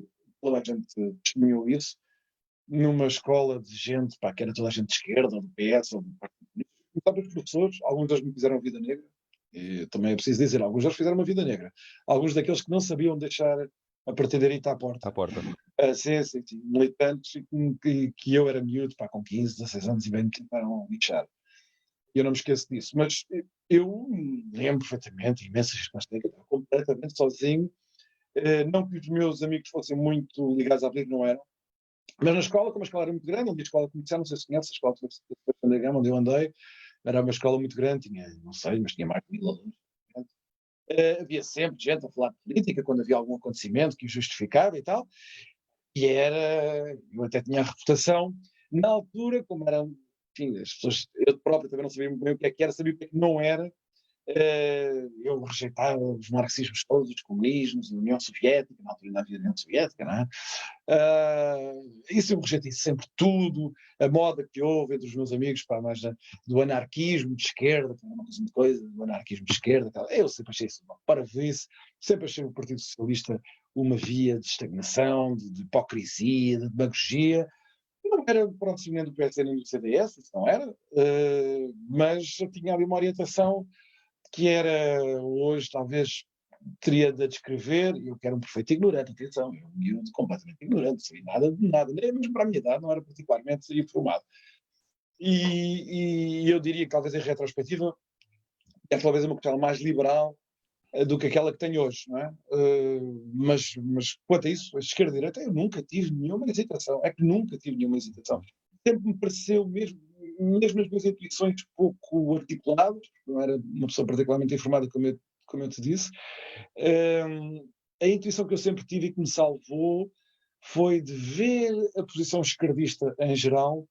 toda a gente testemunhou isso, numa escola de gente, que era toda a gente de esquerda, ou do PS, ou do Partido Comunista, começaram os professores, alguns deles me fizeram vida negra, e também é preciso dizer, alguns deles fizeram uma vida negra. Alguns daqueles que não sabiam deixar a partidarita à porta. À porta. Sim, militantes que eu era miúdo, com 15, 16 anos, e bem me tentaram lixar. Eu não me esqueço disso. Mas eu lembro perfeitamente, imensas circunstâncias, que estava completamente sozinho. Não que os meus amigos fossem muito ligados à política, não eram. Mas na escola, como a escola era muito grande, onde a escola comercial, não sei se conhece, a escola de Gama, onde eu andei, era uma escola muito grande, tinha, não sei, mas tinha mais de 1000 alunos. Havia sempre gente a falar de política quando havia algum acontecimento que o justificava e tal. E eu até tinha a reputação, na altura, como eram, enfim, as pessoas, eu próprio também não sabia muito bem o que é que era, sabia o que é que não era. Eu rejeitava os marxismos todos, os comunismos, a União Soviética, na altura ainda havia a União Soviética, não é? Isso eu rejeitei sempre tudo, a moda que houve entre os meus amigos, mais do anarquismo de esquerda, que era uma coisa, do anarquismo de esquerda, eu sempre achei isso uma parvoíce, sempre achei o Partido Socialista uma via de estagnação, de hipocrisia, de demagogia. Não era próximo nem do PSD nem do CDS, isso não era, mas tinha ali uma orientação que era, hoje talvez teria de descrever, eu que era um perfeito ignorante, atenção, eu um miúdo completamente ignorante, não sabia nada de nada, nem mesmo para a minha idade, não era particularmente informado. E eu diria que talvez em retrospectiva é talvez uma questão mais liberal do que aquela que tenho hoje, não é? Mas quanto a isso, a esquerda e a direita, eu nunca tive nenhuma hesitação, é que nunca tive nenhuma hesitação. Sempre me pareceu mesmo as minhas intuições pouco articuladas, não era uma pessoa particularmente informada, como eu te disse. A intuição que eu sempre tive e que me salvou foi de ver a posição esquerdista em geral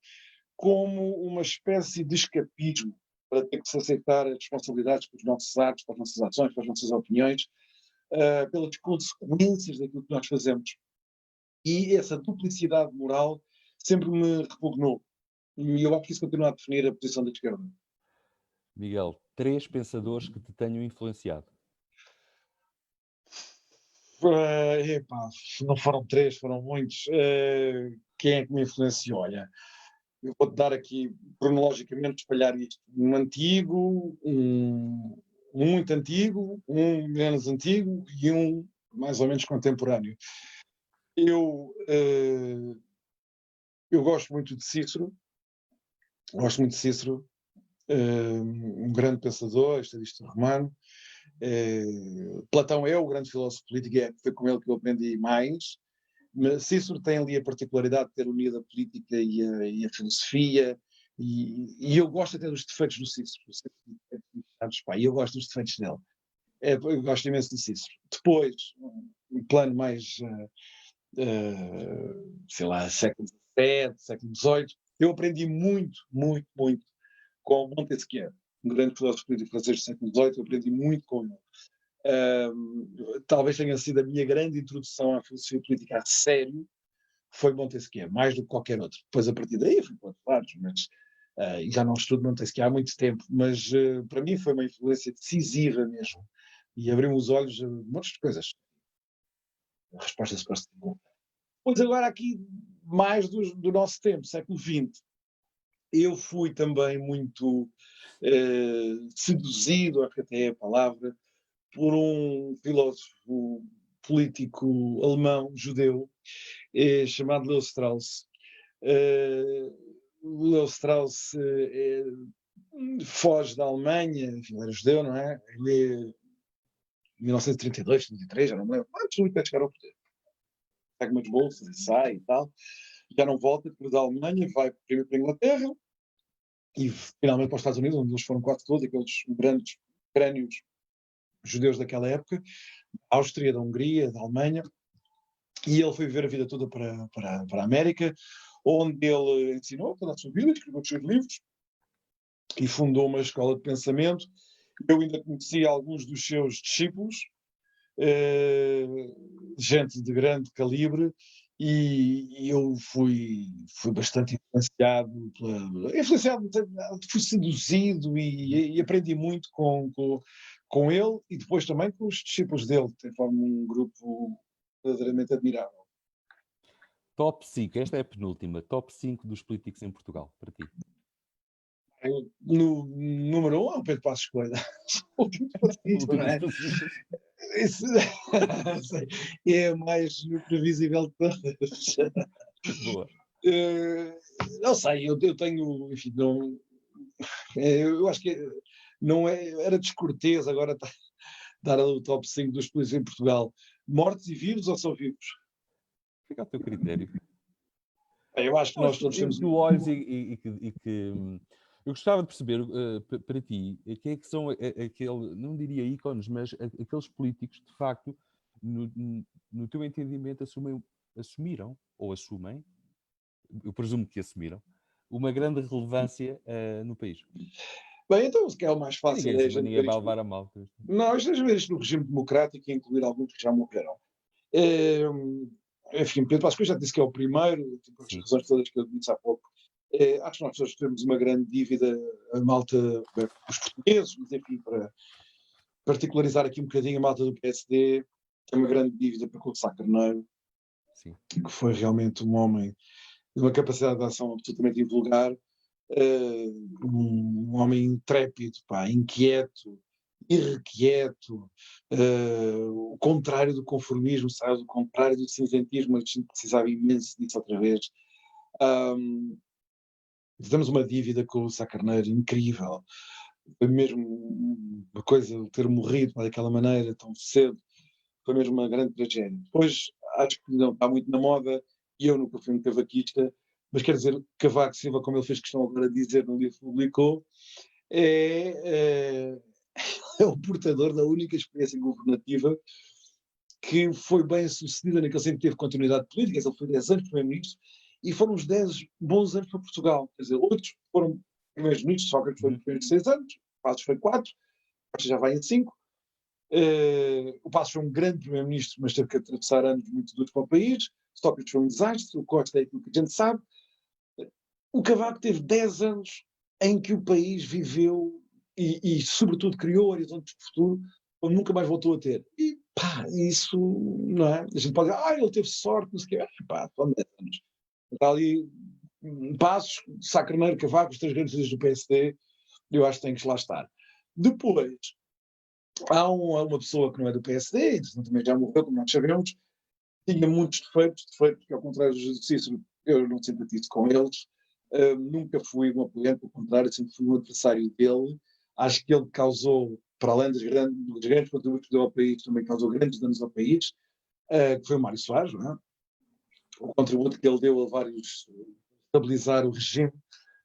como uma espécie de escapismo para ter que se aceitar as responsabilidades pelos nossos atos, pelas nossas ações, pelas nossas opiniões, pelas consequências daquilo que nós fazemos. E essa duplicidade moral sempre me repugnou. E eu acho que isso continua a definir a posição da esquerda. Miguel, 3 pensadores que te tenham influenciado. Epá, não foram 3, foram muitos. Quem é que me influenciou? Olha, eu vou-te dar aqui, cronologicamente, espalhar isto. Um antigo, um muito antigo, um menos antigo e um mais ou menos contemporâneo. Eu, eu gosto muito de Cícero, um grande pensador, estadista romano. Platão é o grande filósofo político, foi com ele que eu aprendi mais. Mas Cícero tem ali a particularidade de ter unido a política e a filosofia, e eu gosto até dos defeitos do Cícero. E eu gosto dos defeitos dele. Eu gosto imenso de Cícero. Depois, um plano mais, sei lá, século XVII, século XVIII, eu aprendi muito, muito, muito com Montesquieu, um grande filósofo político francês do século XVIII, eu aprendi muito com ele. Talvez tenha sido a minha grande introdução à filosofia política a sério, foi Montesquieu, mais do que qualquer outro. Depois, a partir daí, fui para outros lados, mas e já não estudo Montesquieu há muito tempo, mas para mim foi uma influência decisiva mesmo. E abriu-me os olhos a montes de coisas. A resposta se parece bom. Pois agora aqui, mais do nosso tempo, século XX, eu fui também muito seduzido, acho que até é a palavra, por um filósofo político alemão, judeu, chamado Leo Strauss. Leo Strauss foge da Alemanha, enfim, ele era judeu, não é? Ele, em 1932, 1933, já não me lembro, antes do Hitler chegar ao poder. Pega umas bolsas e sai e tal, já não volta depois da Alemanha, vai primeiro para a Inglaterra e finalmente para os Estados Unidos, onde eles foram quase todos, aqueles grandes crânios judeus daquela época, da Áustria, da Hungria, da Alemanha, e ele foi viver a vida toda para a América, onde ele ensinou toda a sua vida, escreveu os seus livros e fundou uma escola de pensamento. Eu ainda conheci alguns dos seus discípulos, gente de grande calibre, e eu fui bastante influenciado, fui seduzido e aprendi muito com ele e depois também com os discípulos dele, que formam um grupo verdadeiramente admirável. Top 5, esta é a penúltima. Top 5 dos políticos em Portugal, para ti. No número 1 é o Pedro Passos Coelho. O Pedro Passos, não é? Isso, é mais previsível de todas. Boa. Não sei, eu tenho, enfim, não, eu acho que não era descortês agora dar o top 5 dos políticos em Portugal. Mortos e vivos ou só vivos? Fica ao teu critério. Eu acho que nós todos temos. Tu olhos e que eu gostava de perceber para ti quem é que são aquele, não diria ícones, mas aqueles políticos de facto, no teu entendimento, assumiram ou assumem, eu presumo que assumiram, uma grande relevância no país. Bem, então o que é o mais fácil é a gente ninguém vai levar a mal. Não, isto é ver isto no regime democrático e incluir alguns que já morreram. Enfim, Pedro Passos Coelho já disse que é o primeiro, por as razões todas que eu disse há pouco. Acho que nós todos temos uma grande dívida, a malta, os portugueses, mas enfim, para particularizar aqui um bocadinho, a malta do PSD tem uma grande dívida para com o Sá Carneiro, que foi realmente um homem de uma capacidade de ação absolutamente invulgar, um homem intrépido, inquieto, irrequieto, o contrário do conformismo, sabe? O contrário do cinzentismo, a gente precisava imenso disso outra vez. Temos uma dívida com o Sá Carneiro incrível. Foi mesmo uma coisa, ter morrido daquela maneira tão cedo, foi mesmo uma grande tragédia. Depois, acho que não está muito na moda, e eu nunca fui um cavaquista, mas quer dizer, Cavaco Silva, como ele fez questão agora de dizer no livro que publicou, é o portador da única experiência governativa que foi bem sucedida naquele sempre teve continuidade política. Ele foi 10 anos primeiro-ministro e foram uns 10 bons anos para Portugal. Quer dizer, outros foram primeiros-ministros, Sócrates foi primeiros 6 anos, Passos foi 4, Passos já vai em 5. O Passos foi um grande primeiro-ministro, mas teve que atravessar anos muito duros para o país. Sócrates foi um desastre, o Costa é aquilo que a gente sabe. O Cavaco teve 10 anos em que o país viveu e sobretudo, criou horizontes de futuro onde nunca mais voltou a ter. E, pá, isso, não é? A gente pode dizer, ele teve sorte, não sei o quê. Pá, foram 10 anos. Está ali Passos, Sá Carneiro, Cavaco, os 3 grandes líderes do PSD, eu acho que tem que lá estar. Depois, há uma pessoa que não é do PSD, também já morreu, como nós sabemos, tinha muitos defeitos, que ao contrário do Cícero, eu não simpatizo com eles, nunca fui um apoiante, pelo contrário, sempre fui um adversário dele. Acho que ele causou, para além dos grandes contributos que deu ao país, também causou grandes danos ao país, que foi o Mário Soares, não é? O contributo que ele deu a vários estabilizar o regime,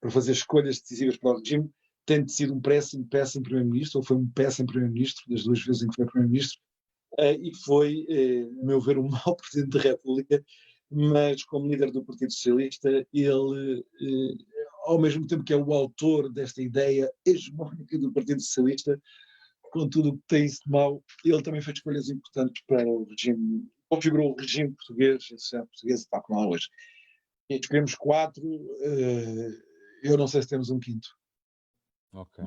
para fazer escolhas decisivas para o regime, tem sido um péssimo primeiro-ministro, ou foi um péssimo primeiro-ministro, das 2 vezes em que foi primeiro-ministro, e foi, a meu ver, um mau Presidente da República, mas como líder do Partido Socialista, ele, ao mesmo tempo que é o autor desta ideia hegemónica do Partido Socialista, com tudo o que tem isso de mau, ele também fez escolhas importantes para o regime, configurou o regime português, a sociedade portuguesa está como ela hoje. E escolhemos 4, eu não sei se temos um quinto. Ok,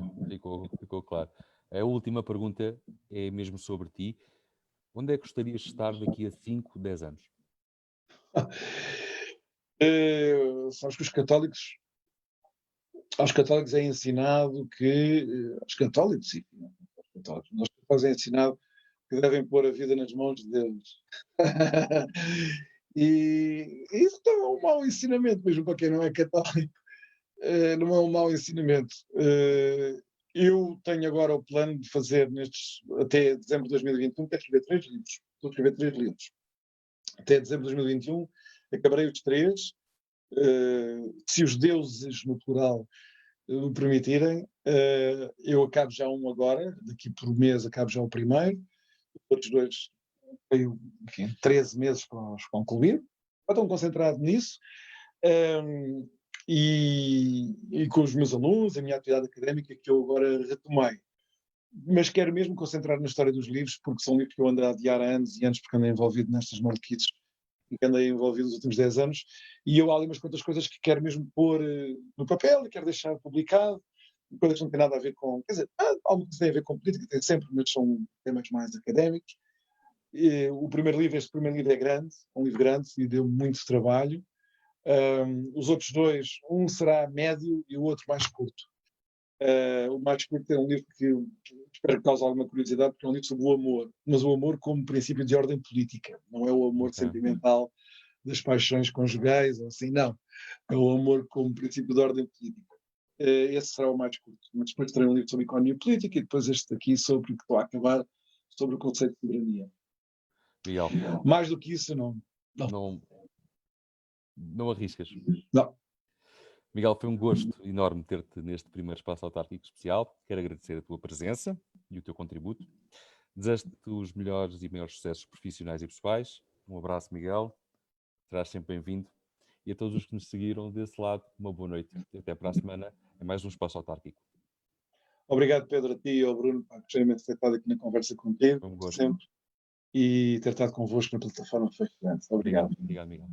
ficou claro. A última pergunta é mesmo sobre ti. Onde é que gostarias de estar daqui a 5, 10 anos? Sabes que aos católicos é ensinado que, aos católicos, sim, aos católicos é ensinado que devem pôr a vida nas mãos de Deus. E isso não é um mau ensinamento, mesmo para quem não é católico, não é um mau ensinamento. Eu tenho agora o plano de fazer até dezembro de 2021, quero escrever 3 livros. Estou a escrever 3 livros. Até dezembro de 2021, acabarei os 3. Se os deuses, no plural, me permitirem, eu acabo já um agora, daqui por um mês acabo já o primeiro, os outros 2 tenho, enfim, 13 meses para os concluir. Estou concentrado nisso. E com os meus alunos, a minha atividade académica que eu agora retomei. Mas quero mesmo concentrar na história dos livros, porque são livros que eu ando a adiar há anos e anos, porque andei envolvido nestas maluquices em que andei envolvido nos últimos 10 anos, e eu há ali umas quantas coisas que quero mesmo pôr no papel e quero deixar publicado, coisas que não têm nada a ver com, quer dizer, alguma coisa tem a ver com política, tem sempre, mas são temas mais académicos. Este primeiro livro é grande, um livro grande, e deu muito trabalho. Os outros 2, um será médio e o outro mais curto. O mais curto é um livro que espero que cause alguma curiosidade, porque é um livro sobre o amor, mas o amor como princípio de ordem política, não é o amor sentimental das paixões conjugais, ou assim, não. É o amor como princípio de ordem política. Esse será o mais curto. Mas depois terei um livro sobre economia política e depois este aqui sobre, que estou a acabar, sobre o conceito de soberania. Miguel, Mais do que isso, não arriscas. Não. Miguel, foi um gosto enorme ter-te neste primeiro espaço autárquico especial. Quero agradecer a tua presença e o teu contributo. Desejo-te os melhores e maiores sucessos profissionais e pessoais. Um abraço, Miguel. Serás sempre bem-vindo. E a todos os que nos seguiram desse lado, uma boa noite. E até para a semana em mais um espaço autárquico. Obrigado, Pedro, a ti e ao Bruno, por terem estado aqui na conversa contigo, Foi um gosto. sempre. E ter estado convosco na plataforma foi excelente. Obrigado. Obrigado, Miguel.